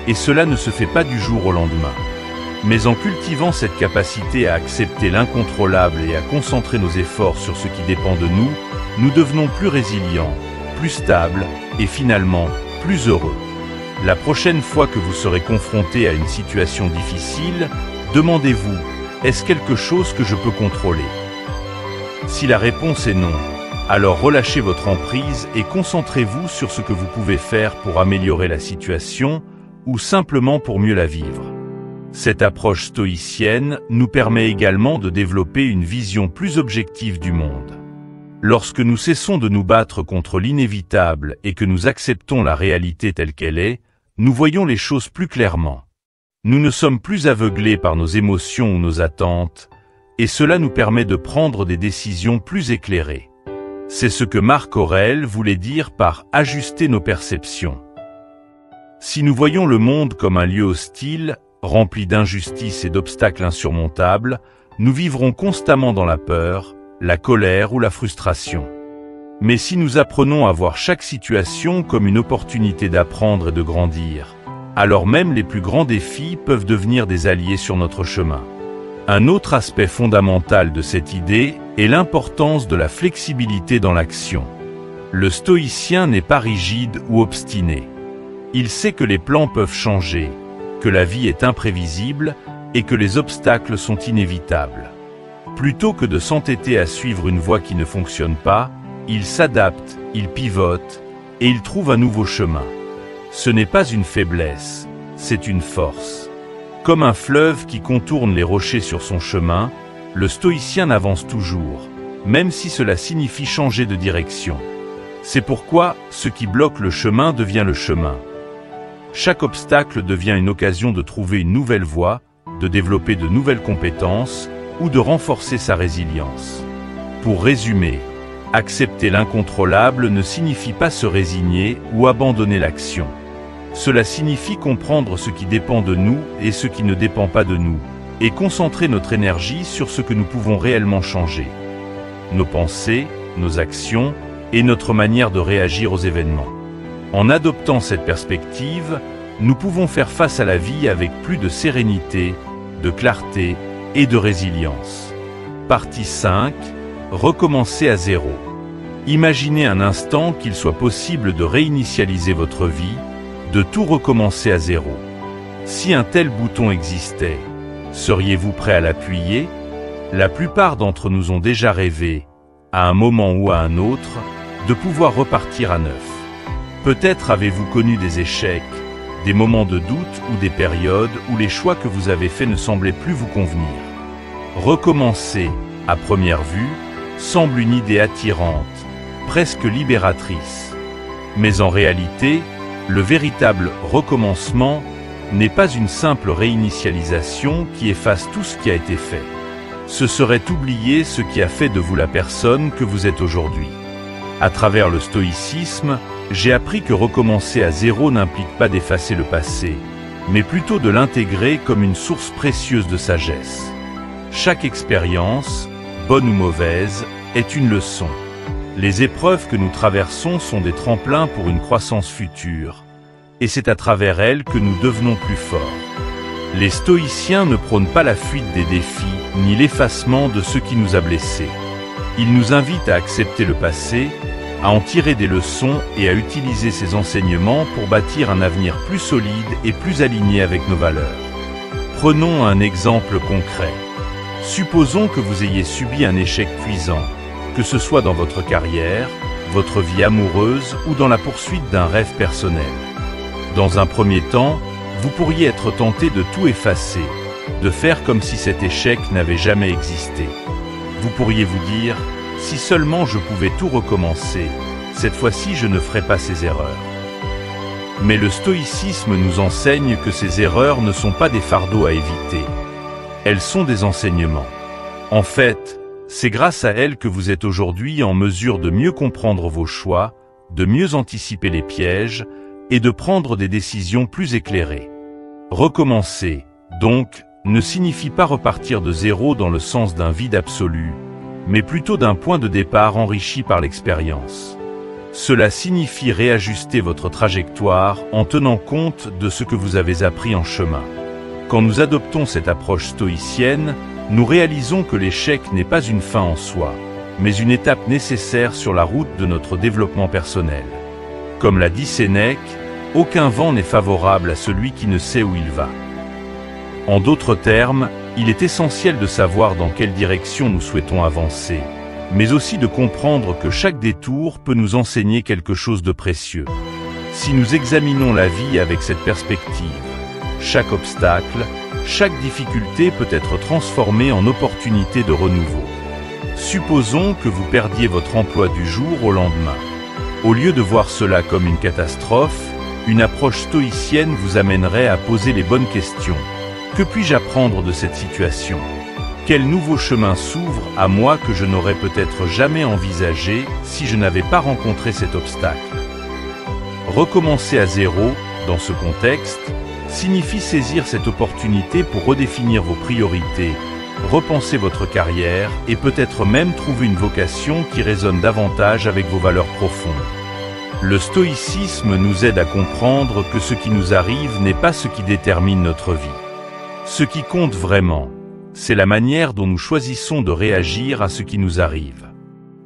et cela ne se fait pas du jour au lendemain. Mais en cultivant cette capacité à accepter l'incontrôlable et à concentrer nos efforts sur ce qui dépend de nous, nous devenons plus résilients, plus stables et finalement plus heureux. La prochaine fois que vous serez confronté à une situation difficile, demandez-vous, est-ce quelque chose que je peux contrôler? Si la réponse est non, alors relâchez votre emprise et concentrez-vous sur ce que vous pouvez faire pour améliorer la situation ou simplement pour mieux la vivre. Cette approche stoïcienne nous permet également de développer une vision plus objective du monde. Lorsque nous cessons de nous battre contre l'inévitable et que nous acceptons la réalité telle qu'elle est, nous voyons les choses plus clairement. Nous ne sommes plus aveuglés par nos émotions ou nos attentes, et cela nous permet de prendre des décisions plus éclairées. C'est ce que Marc Aurèle voulait dire par « ajuster nos perceptions ». Si nous voyons le monde comme un lieu hostile, rempli d'injustices et d'obstacles insurmontables, nous vivrons constamment dans la peur, la colère ou la frustration. Mais si nous apprenons à voir chaque situation comme une opportunité d'apprendre et de grandir, alors même les plus grands défis peuvent devenir des alliés sur notre chemin. Un autre aspect fondamental de cette idée est l'importance de la flexibilité dans l'action. Le stoïcien n'est pas rigide ou obstiné. Il sait que les plans peuvent changer, que la vie est imprévisible et que les obstacles sont inévitables. Plutôt que de s'entêter à suivre une voie qui ne fonctionne pas, il s'adapte, il pivote et il trouve un nouveau chemin. Ce n'est pas une faiblesse, c'est une force. Comme un fleuve qui contourne les rochers sur son chemin, le stoïcien avance toujours, même si cela signifie changer de direction. C'est pourquoi ce qui bloque le chemin devient le chemin. Chaque obstacle devient une occasion de trouver une nouvelle voie, de développer de nouvelles compétences ou de renforcer sa résilience. Pour résumer, accepter l'incontrôlable ne signifie pas se résigner ou abandonner l'action. Cela signifie comprendre ce qui dépend de nous et ce qui ne dépend pas de nous, et concentrer notre énergie sur ce que nous pouvons réellement changer. Nos pensées, nos actions et notre manière de réagir aux événements. En adoptant cette perspective, nous pouvons faire face à la vie avec plus de sérénité, de clarté et de résilience. Partie 5. Recommencer à zéro. Imaginez un instant qu'il soit possible de réinitialiser votre vie, de tout recommencer à zéro. Si un tel bouton existait, seriez-vous prêt à l'appuyer? La plupart d'entre nous ont déjà rêvé, à un moment ou à un autre, de pouvoir repartir à neuf. Peut-être avez-vous connu des échecs, des moments de doute ou des périodes où les choix que vous avez faits ne semblaient plus vous convenir. Recommencer, à première vue, semble une idée attirante, presque libératrice. Mais en réalité, le véritable recommencement n'est pas une simple réinitialisation qui efface tout ce qui a été fait. Ce serait oublier ce qui a fait de vous la personne que vous êtes aujourd'hui. À travers le stoïcisme, j'ai appris que recommencer à zéro n'implique pas d'effacer le passé, mais plutôt de l'intégrer comme une source précieuse de sagesse. Chaque expérience, bonne ou mauvaise, est une leçon. Les épreuves que nous traversons sont des tremplins pour une croissance future, et c'est à travers elles que nous devenons plus forts. Les stoïciens ne prônent pas la fuite des défis, ni l'effacement de ce qui nous a blessés. Ils nous invitent à accepter le passé, à en tirer des leçons et à utiliser ces enseignements pour bâtir un avenir plus solide et plus aligné avec nos valeurs. Prenons un exemple concret. Supposons que vous ayez subi un échec cuisant, que ce soit dans votre carrière, votre vie amoureuse ou dans la poursuite d'un rêve personnel. Dans un premier temps, vous pourriez être tenté de tout effacer, de faire comme si cet échec n'avait jamais existé. Vous pourriez vous dire, si seulement je pouvais tout recommencer, cette fois-ci je ne ferais pas ces erreurs. Mais le stoïcisme nous enseigne que ces erreurs ne sont pas des fardeaux à éviter. Elles sont des enseignements. En fait, c'est grâce à elles que vous êtes aujourd'hui en mesure de mieux comprendre vos choix, de mieux anticiper les pièges et de prendre des décisions plus éclairées. Recommencer, donc, ne signifie pas repartir de zéro dans le sens d'un vide absolu, mais plutôt d'un point de départ enrichi par l'expérience. Cela signifie réajuster votre trajectoire en tenant compte de ce que vous avez appris en chemin. Quand nous adoptons cette approche stoïcienne, nous réalisons que l'échec n'est pas une fin en soi, mais une étape nécessaire sur la route de notre développement personnel. Comme l'a dit Sénèque, aucun vent n'est favorable à celui qui ne sait où il va. En d'autres termes, il est essentiel de savoir dans quelle direction nous souhaitons avancer, mais aussi de comprendre que chaque détour peut nous enseigner quelque chose de précieux. Si nous examinons la vie avec cette perspective, chaque obstacle, chaque difficulté peut être transformée en opportunité de renouveau. Supposons que vous perdiez votre emploi du jour au lendemain. Au lieu de voir cela comme une catastrophe, une approche stoïcienne vous amènerait à poser les bonnes questions. Que puis-je apprendre de cette situation? Quel nouveau chemin s'ouvre à moi que je n'aurais peut-être jamais envisagé si je n'avais pas rencontré cet obstacle? Recommencer à zéro, dans ce contexte, signifie saisir cette opportunité pour redéfinir vos priorités, repenser votre carrière et peut-être même trouver une vocation qui résonne davantage avec vos valeurs profondes. Le stoïcisme nous aide à comprendre que ce qui nous arrive n'est pas ce qui détermine notre vie. Ce qui compte vraiment, c'est la manière dont nous choisissons de réagir à ce qui nous arrive.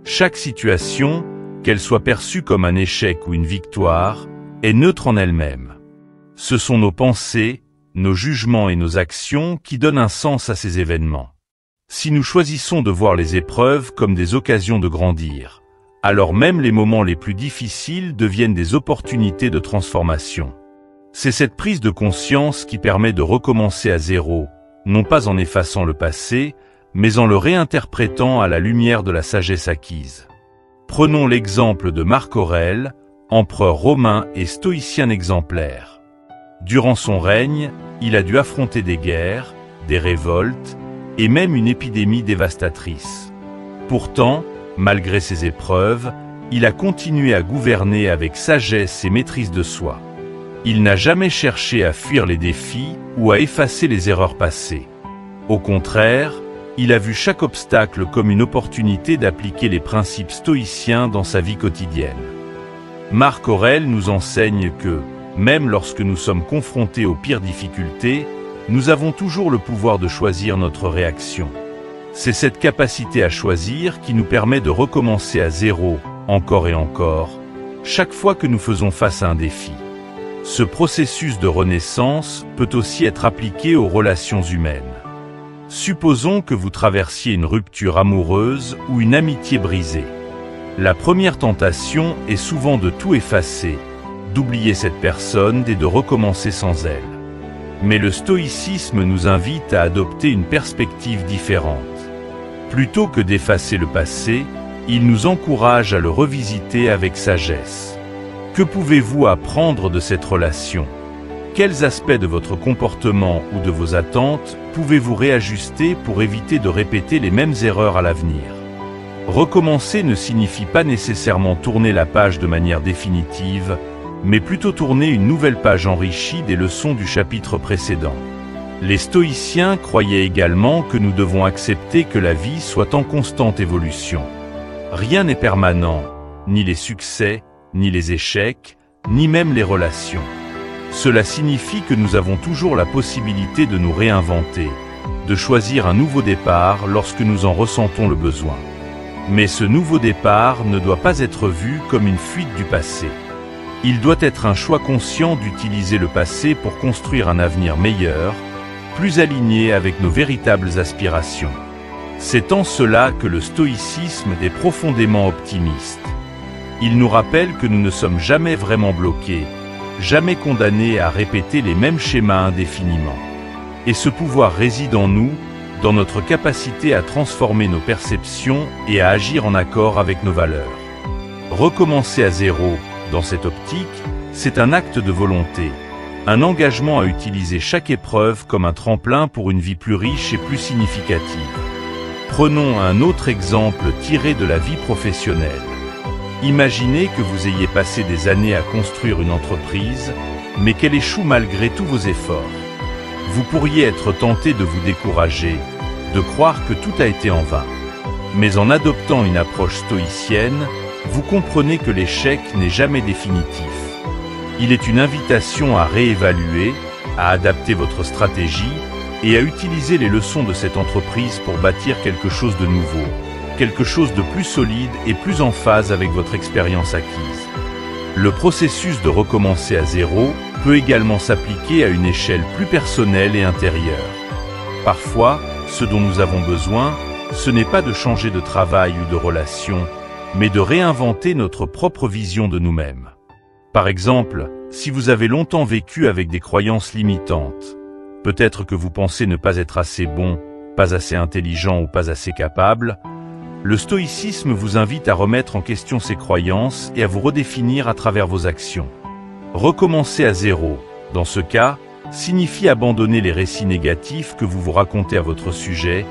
Chaque situation, qu'elle soit perçue comme un échec ou une victoire, est neutre en elle-même. Ce sont nos pensées, nos jugements et nos actions qui donnent un sens à ces événements. Si nous choisissons de voir les épreuves comme des occasions de grandir, alors même les moments les plus difficiles deviennent des opportunités de transformation. C'est cette prise de conscience qui permet de recommencer à zéro, non pas en effaçant le passé, mais en le réinterprétant à la lumière de la sagesse acquise. Prenons l'exemple de Marc Aurèle, empereur romain et stoïcien exemplaire. Durant son règne, il a dû affronter des guerres, des révoltes et même une épidémie dévastatrice. Pourtant, malgré ces épreuves, il a continué à gouverner avec sagesse et maîtrise de soi. Il n'a jamais cherché à fuir les défis ou à effacer les erreurs passées. Au contraire, il a vu chaque obstacle comme une opportunité d'appliquer les principes stoïciens dans sa vie quotidienne. Marc Aurèle nous enseigne que, même lorsque nous sommes confrontés aux pires difficultés, nous avons toujours le pouvoir de choisir notre réaction. C'est cette capacité à choisir qui nous permet de recommencer à zéro, encore et encore, chaque fois que nous faisons face à un défi. Ce processus de renaissance peut aussi être appliqué aux relations humaines. Supposons que vous traversiez une rupture amoureuse ou une amitié brisée. La première tentation est souvent de tout effacer, d'oublier cette personne et de recommencer sans elle. Mais le stoïcisme nous invite à adopter une perspective différente. Plutôt que d'effacer le passé, il nous encourage à le revisiter avec sagesse. Que pouvez-vous apprendre de cette relation? Quels aspects de votre comportement ou de vos attentes pouvez-vous réajuster pour éviter de répéter les mêmes erreurs à l'avenir? Recommencer ne signifie pas nécessairement tourner la page de manière définitive, mais plutôt tourner une nouvelle page enrichie des leçons du chapitre précédent. Les stoïciens croyaient également que nous devons accepter que la vie soit en constante évolution. Rien n'est permanent, ni les succès, ni les échecs, ni même les relations. Cela signifie que nous avons toujours la possibilité de nous réinventer, de choisir un nouveau départ lorsque nous en ressentons le besoin. Mais ce nouveau départ ne doit pas être vu comme une fuite du passé. Il doit être un choix conscient d'utiliser le passé pour construire un avenir meilleur, plus aligné avec nos véritables aspirations. C'est en cela que le stoïcisme est profondément optimiste. Il nous rappelle que nous ne sommes jamais vraiment bloqués, jamais condamnés à répéter les mêmes schémas indéfiniment. Et ce pouvoir réside en nous, dans notre capacité à transformer nos perceptions et à agir en accord avec nos valeurs. Recommencer à zéro, dans cette optique, c'est un acte de volonté, un engagement à utiliser chaque épreuve comme un tremplin pour une vie plus riche et plus significative. Prenons un autre exemple tiré de la vie professionnelle. Imaginez que vous ayez passé des années à construire une entreprise, mais qu'elle échoue malgré tous vos efforts. Vous pourriez être tenté de vous décourager, de croire que tout a été en vain. Mais en adoptant une approche stoïcienne, vous comprenez que l'échec n'est jamais définitif. Il est une invitation à réévaluer, à adapter votre stratégie et à utiliser les leçons de cette entreprise pour bâtir quelque chose de nouveau, quelque chose de plus solide et plus en phase avec votre expérience acquise. Le processus de recommencer à zéro peut également s'appliquer à une échelle plus personnelle et intérieure. Parfois, ce dont nous avons besoin, ce n'est pas de changer de travail ou de relation, mais de réinventer notre propre vision de nous-mêmes. Par exemple, si vous avez longtemps vécu avec des croyances limitantes, peut-être que vous pensez ne pas être assez bon, pas assez intelligent ou pas assez capable, Le stoïcisme vous invite à remettre en question ses croyances et à vous redéfinir à travers vos actions. Recommencer à zéro, dans ce cas, signifie abandonner les récits négatifs que vous vous racontez à votre sujet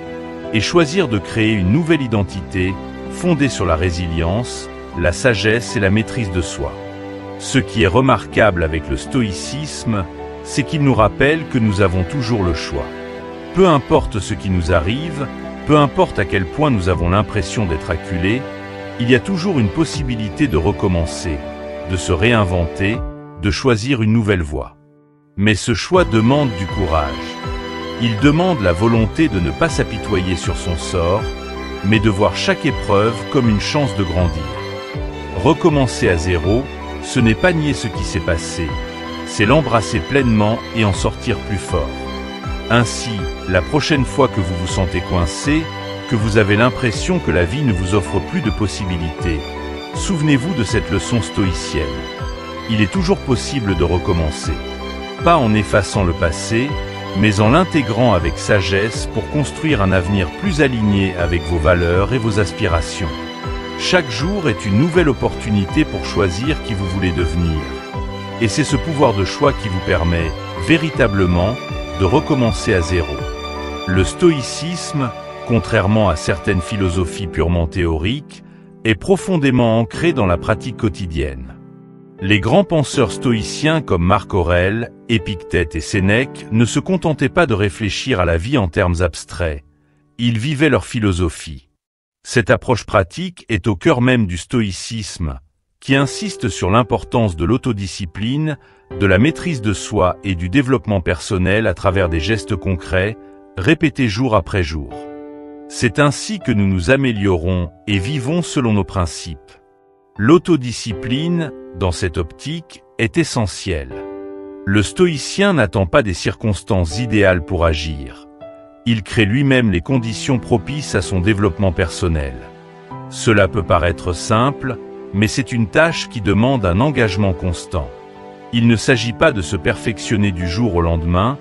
et choisir de créer une nouvelle identité fondée sur la résilience, la sagesse et la maîtrise de soi. Ce qui est remarquable avec le stoïcisme, c'est qu'il nous rappelle que nous avons toujours le choix. Peu importe ce qui nous arrive, peu importe à quel point nous avons l'impression d'être acculés, il y a toujours une possibilité de recommencer, de se réinventer, de choisir une nouvelle voie. Mais ce choix demande du courage. Il demande la volonté de ne pas s'apitoyer sur son sort, mais de voir chaque épreuve comme une chance de grandir. Recommencer à zéro, ce n'est pas nier ce qui s'est passé, c'est l'embrasser pleinement et en sortir plus fort. Ainsi, la prochaine fois que vous vous sentez coincé, que vous avez l'impression que la vie ne vous offre plus de possibilités, souvenez-vous de cette leçon stoïcienne. Il est toujours possible de recommencer. Pas en effaçant le passé, mais en l'intégrant avec sagesse pour construire un avenir plus aligné avec vos valeurs et vos aspirations. Chaque jour est une nouvelle opportunité pour choisir qui vous voulez devenir. Et c'est ce pouvoir de choix qui vous permet, véritablement, de recommencer à zéro. Le stoïcisme, contrairement à certaines philosophies purement théoriques, est profondément ancré dans la pratique quotidienne. Les grands penseurs stoïciens comme Marc Aurèle, Épictète et Sénèque ne se contentaient pas de réfléchir à la vie en termes abstraits, ils vivaient leur philosophie. Cette approche pratique est au cœur même du stoïcisme, qui insiste sur l'importance de l'autodiscipline, de la maîtrise de soi et du développement personnel à travers des gestes concrets, répétés jour après jour. C'est ainsi que nous nous améliorons et vivons selon nos principes. L'autodiscipline, dans cette optique, est essentielle. Le stoïcien n'attend pas des circonstances idéales pour agir. Il crée lui-même les conditions propices à son développement personnel. Cela peut paraître simple, mais c'est une tâche qui demande un engagement constant. Il ne s'agit pas de se perfectionner du jour au lendemain,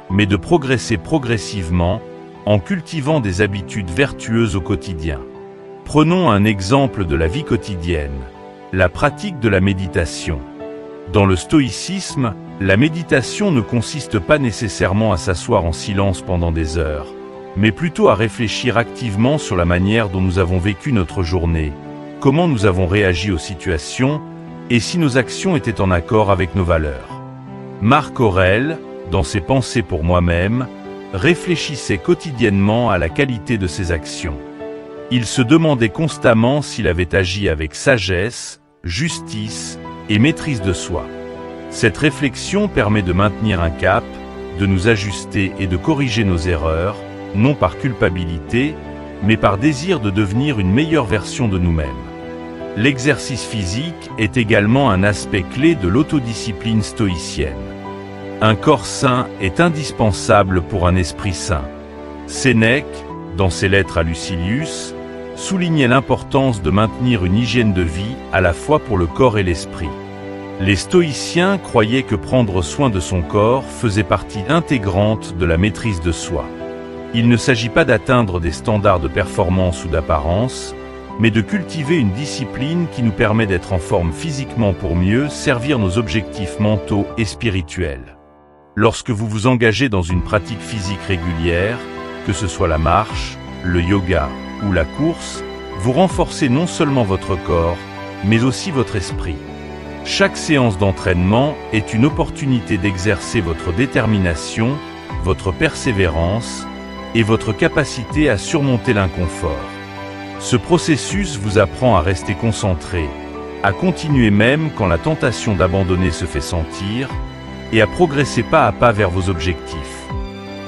mais de progresser progressivement, en cultivant des habitudes vertueuses au quotidien. Prenons un exemple de la vie quotidienne, la pratique de la méditation. Dans le stoïcisme, la méditation ne consiste pas nécessairement à s'asseoir en silence pendant des heures, mais plutôt à réfléchir activement sur la manière dont nous avons vécu notre journée, comment nous avons réagi aux situations, et si nos actions étaient en accord avec nos valeurs. Marc Aurèle, dans ses Pensées pour moi-même, réfléchissait quotidiennement à la qualité de ses actions. Il se demandait constamment s'il avait agi avec sagesse, justice et maîtrise de soi. Cette réflexion permet de maintenir un cap, de nous ajuster et de corriger nos erreurs, non par culpabilité, mais par désir de devenir une meilleure version de nous-mêmes. L'exercice physique est également un aspect clé de l'autodiscipline stoïcienne. Un corps sain est indispensable pour un esprit sain. Sénèque, dans ses lettres à Lucilius, soulignait l'importance de maintenir une hygiène de vie à la fois pour le corps et l'esprit. Les stoïciens croyaient que prendre soin de son corps faisait partie intégrante de la maîtrise de soi. Il ne s'agit pas d'atteindre des standards de performance ou d'apparence, mais de cultiver une discipline qui nous permet d'être en forme physiquement pour mieux servir nos objectifs mentaux et spirituels. Lorsque vous vous engagez dans une pratique physique régulière, que ce soit la marche, le yoga ou la course, vous renforcez non seulement votre corps, mais aussi votre esprit. Chaque séance d'entraînement est une opportunité d'exercer votre détermination, votre persévérance et votre capacité à surmonter l'inconfort. Ce processus vous apprend à rester concentré, à continuer même quand la tentation d'abandonner se fait sentir, et à progresser pas à pas vers vos objectifs.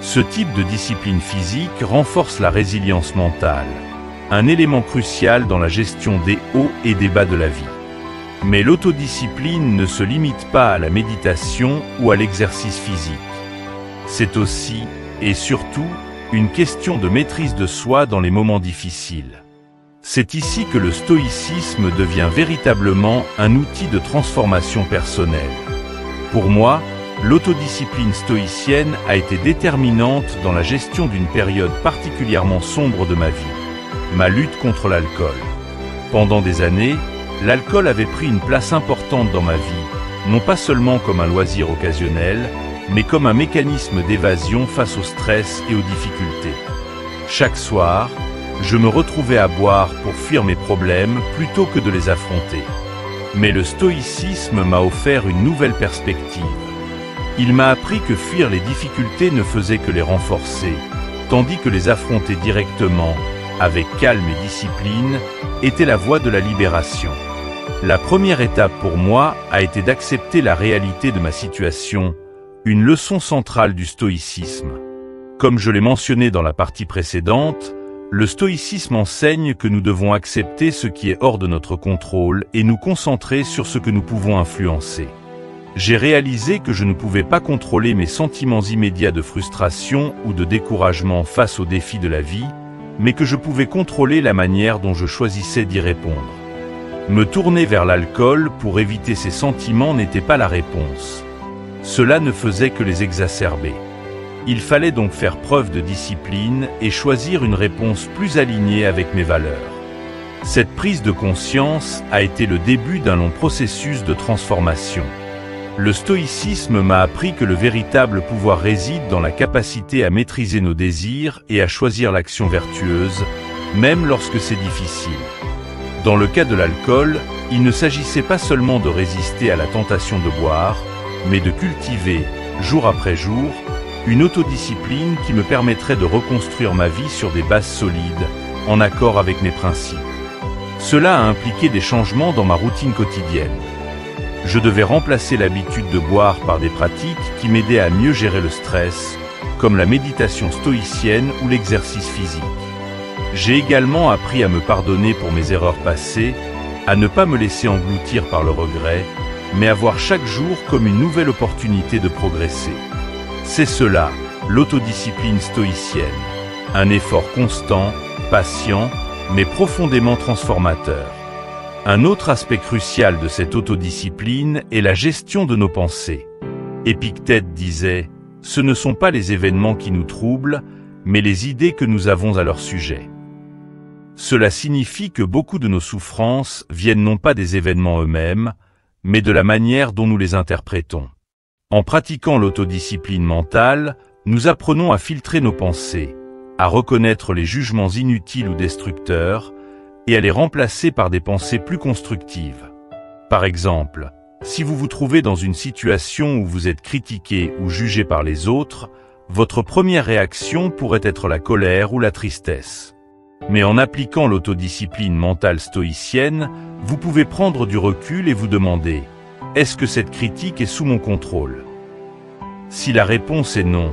Ce type de discipline physique renforce la résilience mentale, un élément crucial dans la gestion des hauts et des bas de la vie. Mais l'autodiscipline ne se limite pas à la méditation ou à l'exercice physique. C'est aussi, et surtout, une question de maîtrise de soi dans les moments difficiles. C'est ici que le stoïcisme devient véritablement un outil de transformation personnelle. Pour moi, l'autodiscipline stoïcienne a été déterminante dans la gestion d'une période particulièrement sombre de ma vie. ma lutte contre l'alcool. Pendant des années, l'alcool avait pris une place importante dans ma vie, non pas seulement comme un loisir occasionnel, mais comme un mécanisme d'évasion face au stress et aux difficultés. Chaque soir, je me retrouvais à boire pour fuir mes problèmes plutôt que de les affronter. Mais le stoïcisme m'a offert une nouvelle perspective. Il m'a appris que fuir les difficultés ne faisait que les renforcer, tandis que les affronter directement, avec calme et discipline, était la voie de la libération. La première étape pour moi a été d'accepter la réalité de ma situation, une leçon centrale du stoïcisme. Comme je l'ai mentionné dans la partie précédente, le stoïcisme enseigne que nous devons accepter ce qui est hors de notre contrôle et nous concentrer sur ce que nous pouvons influencer. J'ai réalisé que je ne pouvais pas contrôler mes sentiments immédiats de frustration ou de découragement face aux défis de la vie, mais que je pouvais contrôler la manière dont je choisissais d'y répondre. Me tourner vers l'alcool pour éviter ces sentiments n'était pas la réponse. Cela ne faisait que les exacerber. Il fallait donc faire preuve de discipline et choisir une réponse plus alignée avec mes valeurs. Cette prise de conscience a été le début d'un long processus de transformation. Le stoïcisme m'a appris que le véritable pouvoir réside dans la capacité à maîtriser nos désirs et à choisir l'action vertueuse, même lorsque c'est difficile. Dans le cas de l'alcool, il ne s'agissait pas seulement de résister à la tentation de boire, mais de cultiver, jour après jour, une autodiscipline qui me permettrait de reconstruire ma vie sur des bases solides, en accord avec mes principes. Cela a impliqué des changements dans ma routine quotidienne. Je devais remplacer l'habitude de boire par des pratiques qui m'aidaient à mieux gérer le stress, comme la méditation stoïcienne ou l'exercice physique. J'ai également appris à me pardonner pour mes erreurs passées, à ne pas me laisser engloutir par le regret, mais à voir chaque jour comme une nouvelle opportunité de progresser. C'est cela, l'autodiscipline stoïcienne. Un effort constant, patient, mais profondément transformateur. Un autre aspect crucial de cette autodiscipline est la gestion de nos pensées. Épictète disait « Ce ne sont pas les événements qui nous troublent, mais les idées que nous avons à leur sujet ». Cela signifie que beaucoup de nos souffrances viennent non pas des événements eux-mêmes, mais de la manière dont nous les interprétons. En pratiquant l'autodiscipline mentale, nous apprenons à filtrer nos pensées, à reconnaître les jugements inutiles ou destructeurs, et à les remplacer par des pensées plus constructives. Par exemple, si vous vous trouvez dans une situation où vous êtes critiqué ou jugé par les autres, votre première réaction pourrait être la colère ou la tristesse. Mais en appliquant l'autodiscipline mentale stoïcienne, vous pouvez prendre du recul et vous demander « Est-ce que cette critique est sous mon contrôle ?» Si la réponse est non,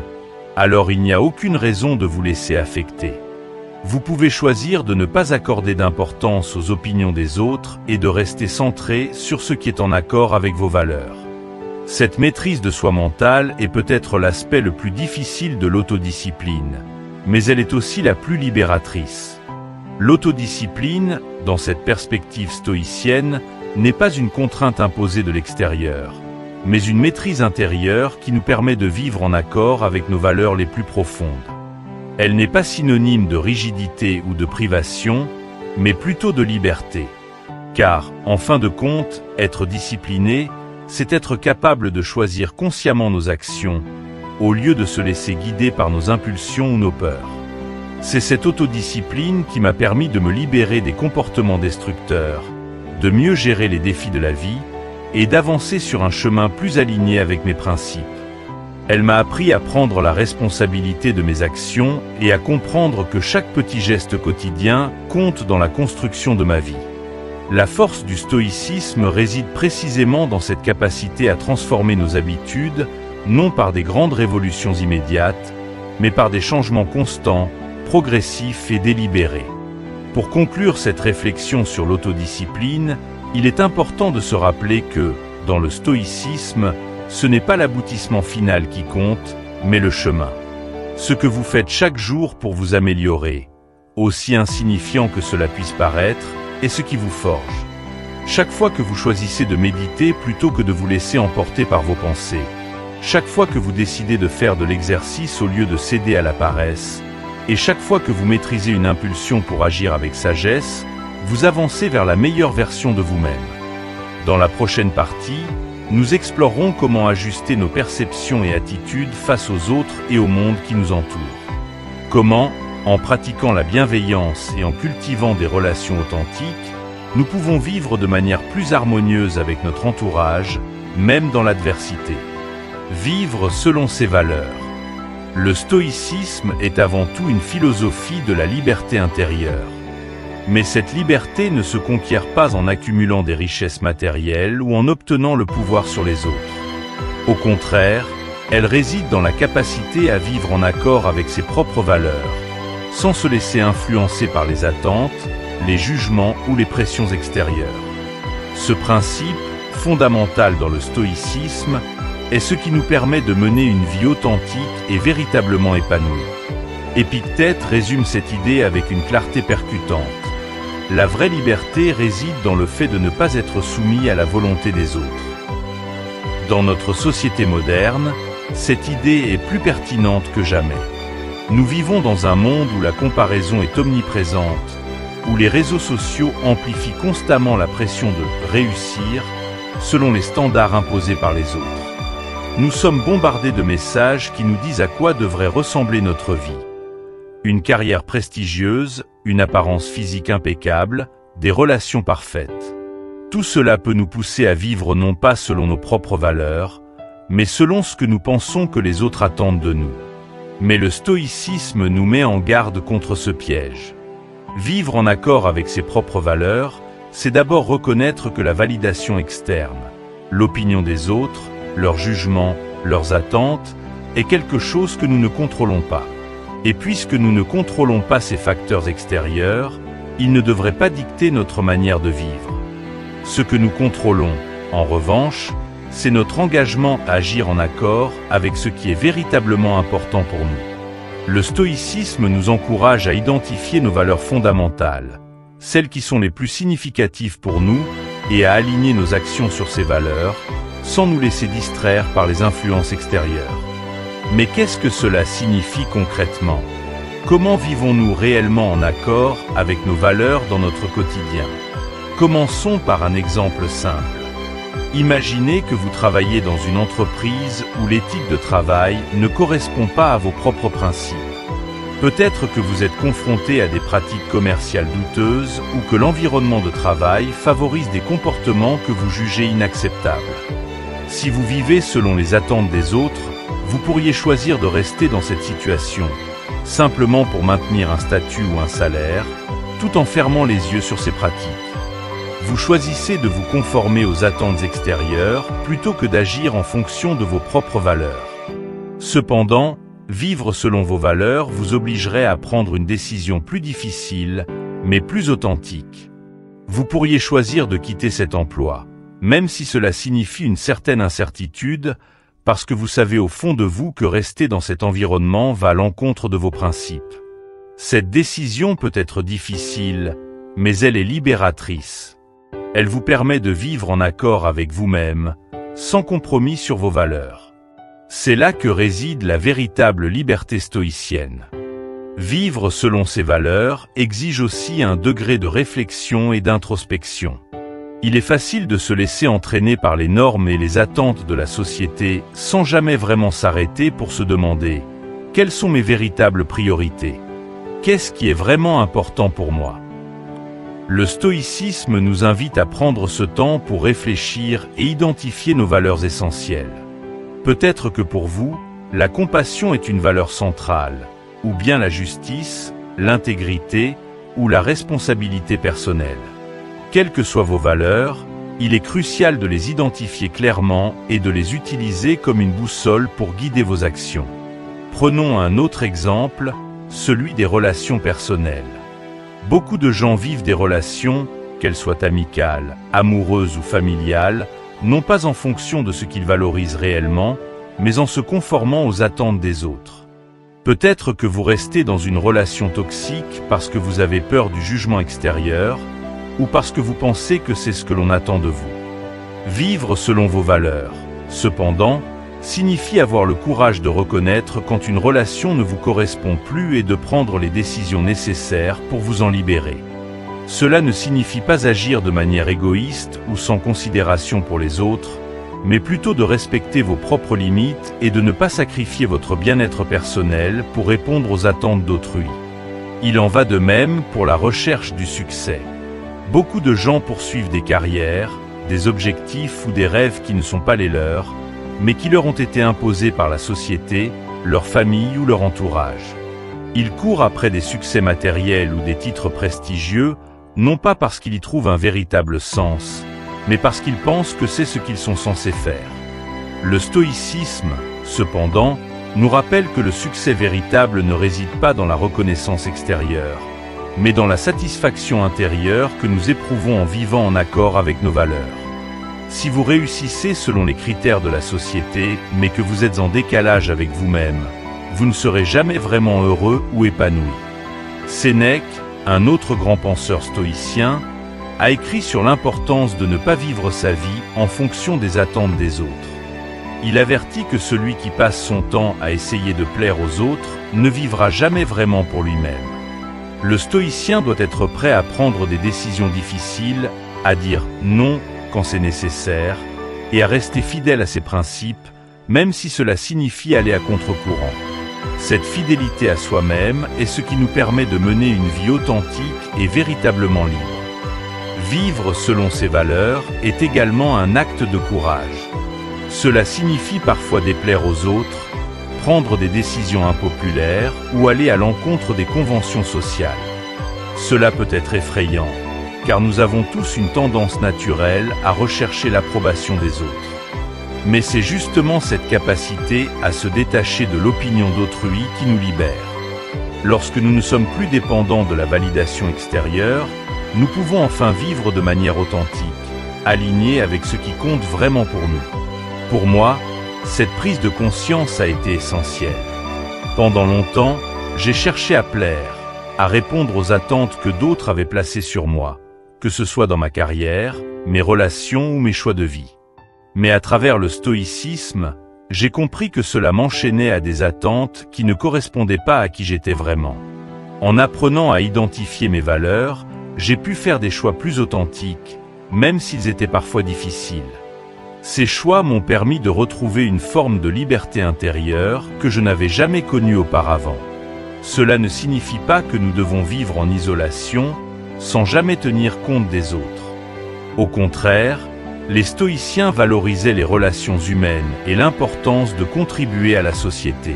alors il n'y a aucune raison de vous laisser affecter. Vous pouvez choisir de ne pas accorder d'importance aux opinions des autres et de rester centré sur ce qui est en accord avec vos valeurs. Cette maîtrise de soi mentale est peut-être l'aspect le plus difficile de l'autodiscipline, mais elle est aussi la plus libératrice. L'autodiscipline, dans cette perspective stoïcienne, n'est pas une contrainte imposée de l'extérieur, mais une maîtrise intérieure qui nous permet de vivre en accord avec nos valeurs les plus profondes. Elle n'est pas synonyme de rigidité ou de privation, mais plutôt de liberté. Car, en fin de compte, être discipliné, c'est être capable de choisir consciemment nos actions, au lieu de se laisser guider par nos impulsions ou nos peurs. C'est cette autodiscipline qui m'a permis de me libérer des comportements destructeurs, de mieux gérer les défis de la vie, et d'avancer sur un chemin plus aligné avec mes principes. Elle m'a appris à prendre la responsabilité de mes actions et à comprendre que chaque petit geste quotidien compte dans la construction de ma vie. La force du stoïcisme réside précisément dans cette capacité à transformer nos habitudes, non par des grandes révolutions immédiates, mais par des changements constants, progressifs et délibérés. Pour conclure cette réflexion sur l'autodiscipline, il est important de se rappeler que, dans le stoïcisme, ce n'est pas l'aboutissement final qui compte, mais le chemin. Ce que vous faites chaque jour pour vous améliorer, aussi insignifiant que cela puisse paraître, est ce qui vous forge. Chaque fois que vous choisissez de méditer plutôt que de vous laisser emporter par vos pensées, chaque fois que vous décidez de faire de l'exercice au lieu de céder à la paresse, Et chaque fois que vous maîtrisez une impulsion pour agir avec sagesse, vous avancez vers la meilleure version de vous-même. Dans la prochaine partie, nous explorerons comment ajuster nos perceptions et attitudes face aux autres et au monde qui nous entoure. Comment, en pratiquant la bienveillance et en cultivant des relations authentiques, nous pouvons vivre de manière plus harmonieuse avec notre entourage, même dans l'adversité. Vivre selon ses valeurs. Le stoïcisme est avant tout une philosophie de la liberté intérieure. Mais cette liberté ne se conquiert pas en accumulant des richesses matérielles ou en obtenant le pouvoir sur les autres. Au contraire, elle réside dans la capacité à vivre en accord avec ses propres valeurs, sans se laisser influencer par les attentes, les jugements ou les pressions extérieures. Ce principe, fondamental dans le stoïcisme, est ce qui nous permet de mener une vie authentique et véritablement épanouie. Épictète résume cette idée avec une clarté percutante. La vraie liberté réside dans le fait de ne pas être soumis à la volonté des autres. Dans notre société moderne, cette idée est plus pertinente que jamais. Nous vivons dans un monde où la comparaison est omniprésente, où les réseaux sociaux amplifient constamment la pression de réussir selon les standards imposés par les autres. Nous sommes bombardés de messages qui nous disent à quoi devrait ressembler notre vie. Une carrière prestigieuse, une apparence physique impeccable, des relations parfaites. Tout cela peut nous pousser à vivre non pas selon nos propres valeurs, mais selon ce que nous pensons que les autres attendent de nous. Mais le stoïcisme nous met en garde contre ce piège. Vivre en accord avec ses propres valeurs, c'est d'abord reconnaître que la validation externe, l'opinion des autres, leurs jugements, leurs attentes, est quelque chose que nous ne contrôlons pas. Et puisque nous ne contrôlons pas ces facteurs extérieurs, ils ne devraient pas dicter notre manière de vivre. Ce que nous contrôlons, en revanche, c'est notre engagement à agir en accord avec ce qui est véritablement important pour nous. Le stoïcisme nous encourage à identifier nos valeurs fondamentales, celles qui sont les plus significatives pour nous, et à aligner nos actions sur ces valeurs, sans nous laisser distraire par les influences extérieures. Mais qu'est-ce que cela signifie concrètement? Comment vivons-nous réellement en accord avec nos valeurs dans notre quotidien? Commençons par un exemple simple. Imaginez que vous travaillez dans une entreprise où l'éthique de travail ne correspond pas à vos propres principes. Peut-être que vous êtes confronté à des pratiques commerciales douteuses ou que l'environnement de travail favorise des comportements que vous jugez inacceptables. Si vous vivez selon les attentes des autres, vous pourriez choisir de rester dans cette situation, simplement pour maintenir un statut ou un salaire, tout en fermant les yeux sur ces pratiques. Vous choisissez de vous conformer aux attentes extérieures plutôt que d'agir en fonction de vos propres valeurs. Cependant, vivre selon vos valeurs vous obligerait à prendre une décision plus difficile, mais plus authentique. Vous pourriez choisir de quitter cet emploi, même si cela signifie une certaine incertitude, parce que vous savez au fond de vous que rester dans cet environnement va à l'encontre de vos principes. Cette décision peut être difficile, mais elle est libératrice. Elle vous permet de vivre en accord avec vous-même, sans compromis sur vos valeurs. C'est là que réside la véritable liberté stoïcienne. Vivre selon ses valeurs exige aussi un degré de réflexion et d'introspection. Il est facile de se laisser entraîner par les normes et les attentes de la société sans jamais vraiment s'arrêter pour se demander « Quelles sont mes véritables priorités ? Qu'est-ce qui est vraiment important pour moi ?» Le stoïcisme nous invite à prendre ce temps pour réfléchir et identifier nos valeurs essentielles. Peut-être que pour vous, la compassion est une valeur centrale, ou bien la justice, l'intégrité ou la responsabilité personnelle. Quelles que soient vos valeurs, il est crucial de les identifier clairement et de les utiliser comme une boussole pour guider vos actions. Prenons un autre exemple, celui des relations personnelles. Beaucoup de gens vivent des relations, qu'elles soient amicales, amoureuses ou familiales, non pas en fonction de ce qu'ils valorisent réellement, mais en se conformant aux attentes des autres. Peut-être que vous restez dans une relation toxique parce que vous avez peur du jugement extérieur, ou parce que vous pensez que c'est ce que l'on attend de vous. Vivre selon vos valeurs, cependant, signifie avoir le courage de reconnaître quand une relation ne vous correspond plus et de prendre les décisions nécessaires pour vous en libérer. Cela ne signifie pas agir de manière égoïste ou sans considération pour les autres, mais plutôt de respecter vos propres limites et de ne pas sacrifier votre bien-être personnel pour répondre aux attentes d'autrui. Il en va de même pour la recherche du succès. Beaucoup de gens poursuivent des carrières, des objectifs ou des rêves qui ne sont pas les leurs, mais qui leur ont été imposés par la société, leur famille ou leur entourage. Ils courent après des succès matériels ou des titres prestigieux, non pas parce qu'ils y trouvent un véritable sens, mais parce qu'ils pensent que c'est ce qu'ils sont censés faire. Le stoïcisme, cependant, nous rappelle que le succès véritable ne réside pas dans la reconnaissance extérieure, mais dans la satisfaction intérieure que nous éprouvons en vivant en accord avec nos valeurs. Si vous réussissez selon les critères de la société, mais que vous êtes en décalage avec vous-même, vous ne serez jamais vraiment heureux ou épanoui. Sénèque, un autre grand penseur stoïcien, a écrit sur l'importance de ne pas vivre sa vie en fonction des attentes des autres. Il avertit que celui qui passe son temps à essayer de plaire aux autres ne vivra jamais vraiment pour lui-même. Le stoïcien doit être prêt à prendre des décisions difficiles, à dire non quand c'est nécessaire, et à rester fidèle à ses principes, même si cela signifie aller à contre-courant. Cette fidélité à soi-même est ce qui nous permet de mener une vie authentique et véritablement libre. Vivre selon ses valeurs est également un acte de courage. Cela signifie parfois déplaire aux autres, prendre des décisions impopulaires ou aller à l'encontre des conventions sociales. Cela peut être effrayant, car nous avons tous une tendance naturelle à rechercher l'approbation des autres. Mais c'est justement cette capacité à se détacher de l'opinion d'autrui qui nous libère. Lorsque nous ne sommes plus dépendants de la validation extérieure, nous pouvons enfin vivre de manière authentique, alignée avec ce qui compte vraiment pour nous. Pour moi, cette prise de conscience a été essentielle. Pendant longtemps, j'ai cherché à plaire, à répondre aux attentes que d'autres avaient placées sur moi, que ce soit dans ma carrière, mes relations ou mes choix de vie. Mais à travers le stoïcisme, j'ai compris que cela m'enchaînait à des attentes qui ne correspondaient pas à qui j'étais vraiment. En apprenant à identifier mes valeurs, j'ai pu faire des choix plus authentiques, même s'ils étaient parfois difficiles. Ces choix m'ont permis de retrouver une forme de liberté intérieure que je n'avais jamais connue auparavant. Cela ne signifie pas que nous devons vivre en isolation, sans jamais tenir compte des autres. Au contraire, les stoïciens valorisaient les relations humaines et l'importance de contribuer à la société.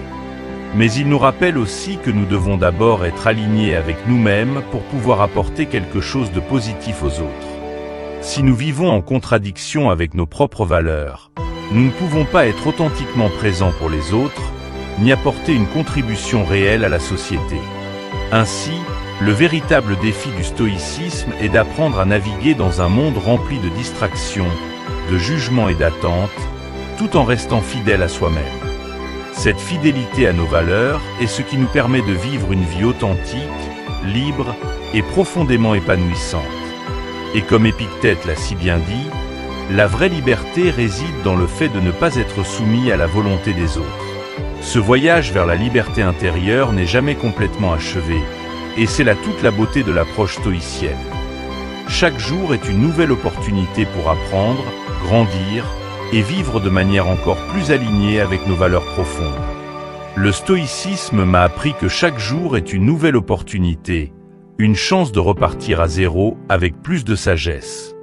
Mais ils nous rappellent aussi que nous devons d'abord être alignés avec nous-mêmes pour pouvoir apporter quelque chose de positif aux autres. Si nous vivons en contradiction avec nos propres valeurs, nous ne pouvons pas être authentiquement présents pour les autres, ni apporter une contribution réelle à la société. Ainsi, le véritable défi du stoïcisme est d'apprendre à naviguer dans un monde rempli de distractions, de jugements et d'attentes, tout en restant fidèle à soi-même. Cette fidélité à nos valeurs est ce qui nous permet de vivre une vie authentique, libre et profondément épanouissante. Et comme Épictète l'a si bien dit, la vraie liberté réside dans le fait de ne pas être soumis à la volonté des autres. Ce voyage vers la liberté intérieure n'est jamais complètement achevé, et c'est là toute la beauté de l'approche stoïcienne. Chaque jour est une nouvelle opportunité pour apprendre, grandir et vivre de manière encore plus alignée avec nos valeurs profondes. Le stoïcisme m'a appris que chaque jour est une nouvelle opportunité, une chance de repartir à zéro avec plus de sagesse.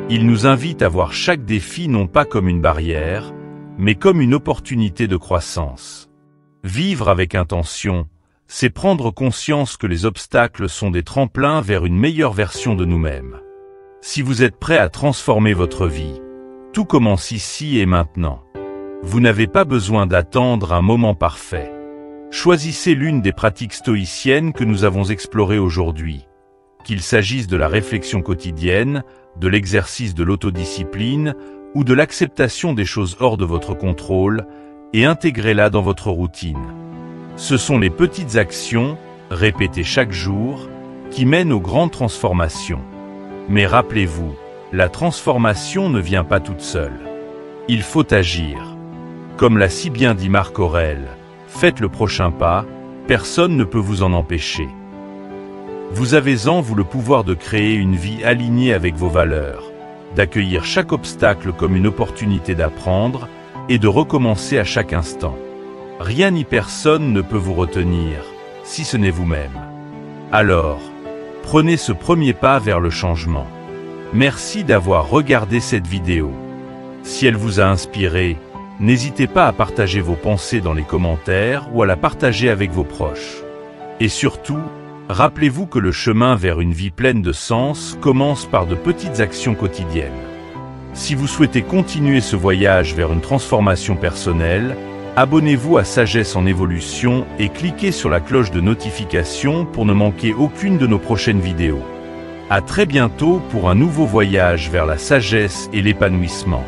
Il nous invite à voir chaque défi non pas comme une barrière, mais comme une opportunité de croissance. Vivre avec intention, c'est prendre conscience que les obstacles sont des tremplins vers une meilleure version de nous-mêmes. Si vous êtes prêt à transformer votre vie, tout commence ici et maintenant. Vous n'avez pas besoin d'attendre un moment parfait. Choisissez l'une des pratiques stoïciennes que nous avons explorées aujourd'hui. Qu'il s'agisse de la réflexion quotidienne, de l'exercice de l'autodiscipline ou de l'acceptation des choses hors de votre contrôle, et intégrez-la dans votre routine. Ce sont les petites actions, répétées chaque jour, qui mènent aux grandes transformations. Mais rappelez-vous, la transformation ne vient pas toute seule. Il faut agir. Comme l'a si bien dit Marc Aurèle, faites le prochain pas, personne ne peut vous en empêcher. Vous avez en vous le pouvoir de créer une vie alignée avec vos valeurs, d'accueillir chaque obstacle comme une opportunité d'apprendre et de recommencer à chaque instant. Rien ni personne ne peut vous retenir, si ce n'est vous-même. Alors, prenez ce premier pas vers le changement. Merci d'avoir regardé cette vidéo. Si elle vous a inspiré, n'hésitez pas à partager vos pensées dans les commentaires ou à la partager avec vos proches. Et surtout, rappelez-vous que le chemin vers une vie pleine de sens commence par de petites actions quotidiennes. Si vous souhaitez continuer ce voyage vers une transformation personnelle, abonnez-vous à Sagesse en Évolution et cliquez sur la cloche de notification pour ne manquer aucune de nos prochaines vidéos. À très bientôt pour un nouveau voyage vers la sagesse et l'épanouissement.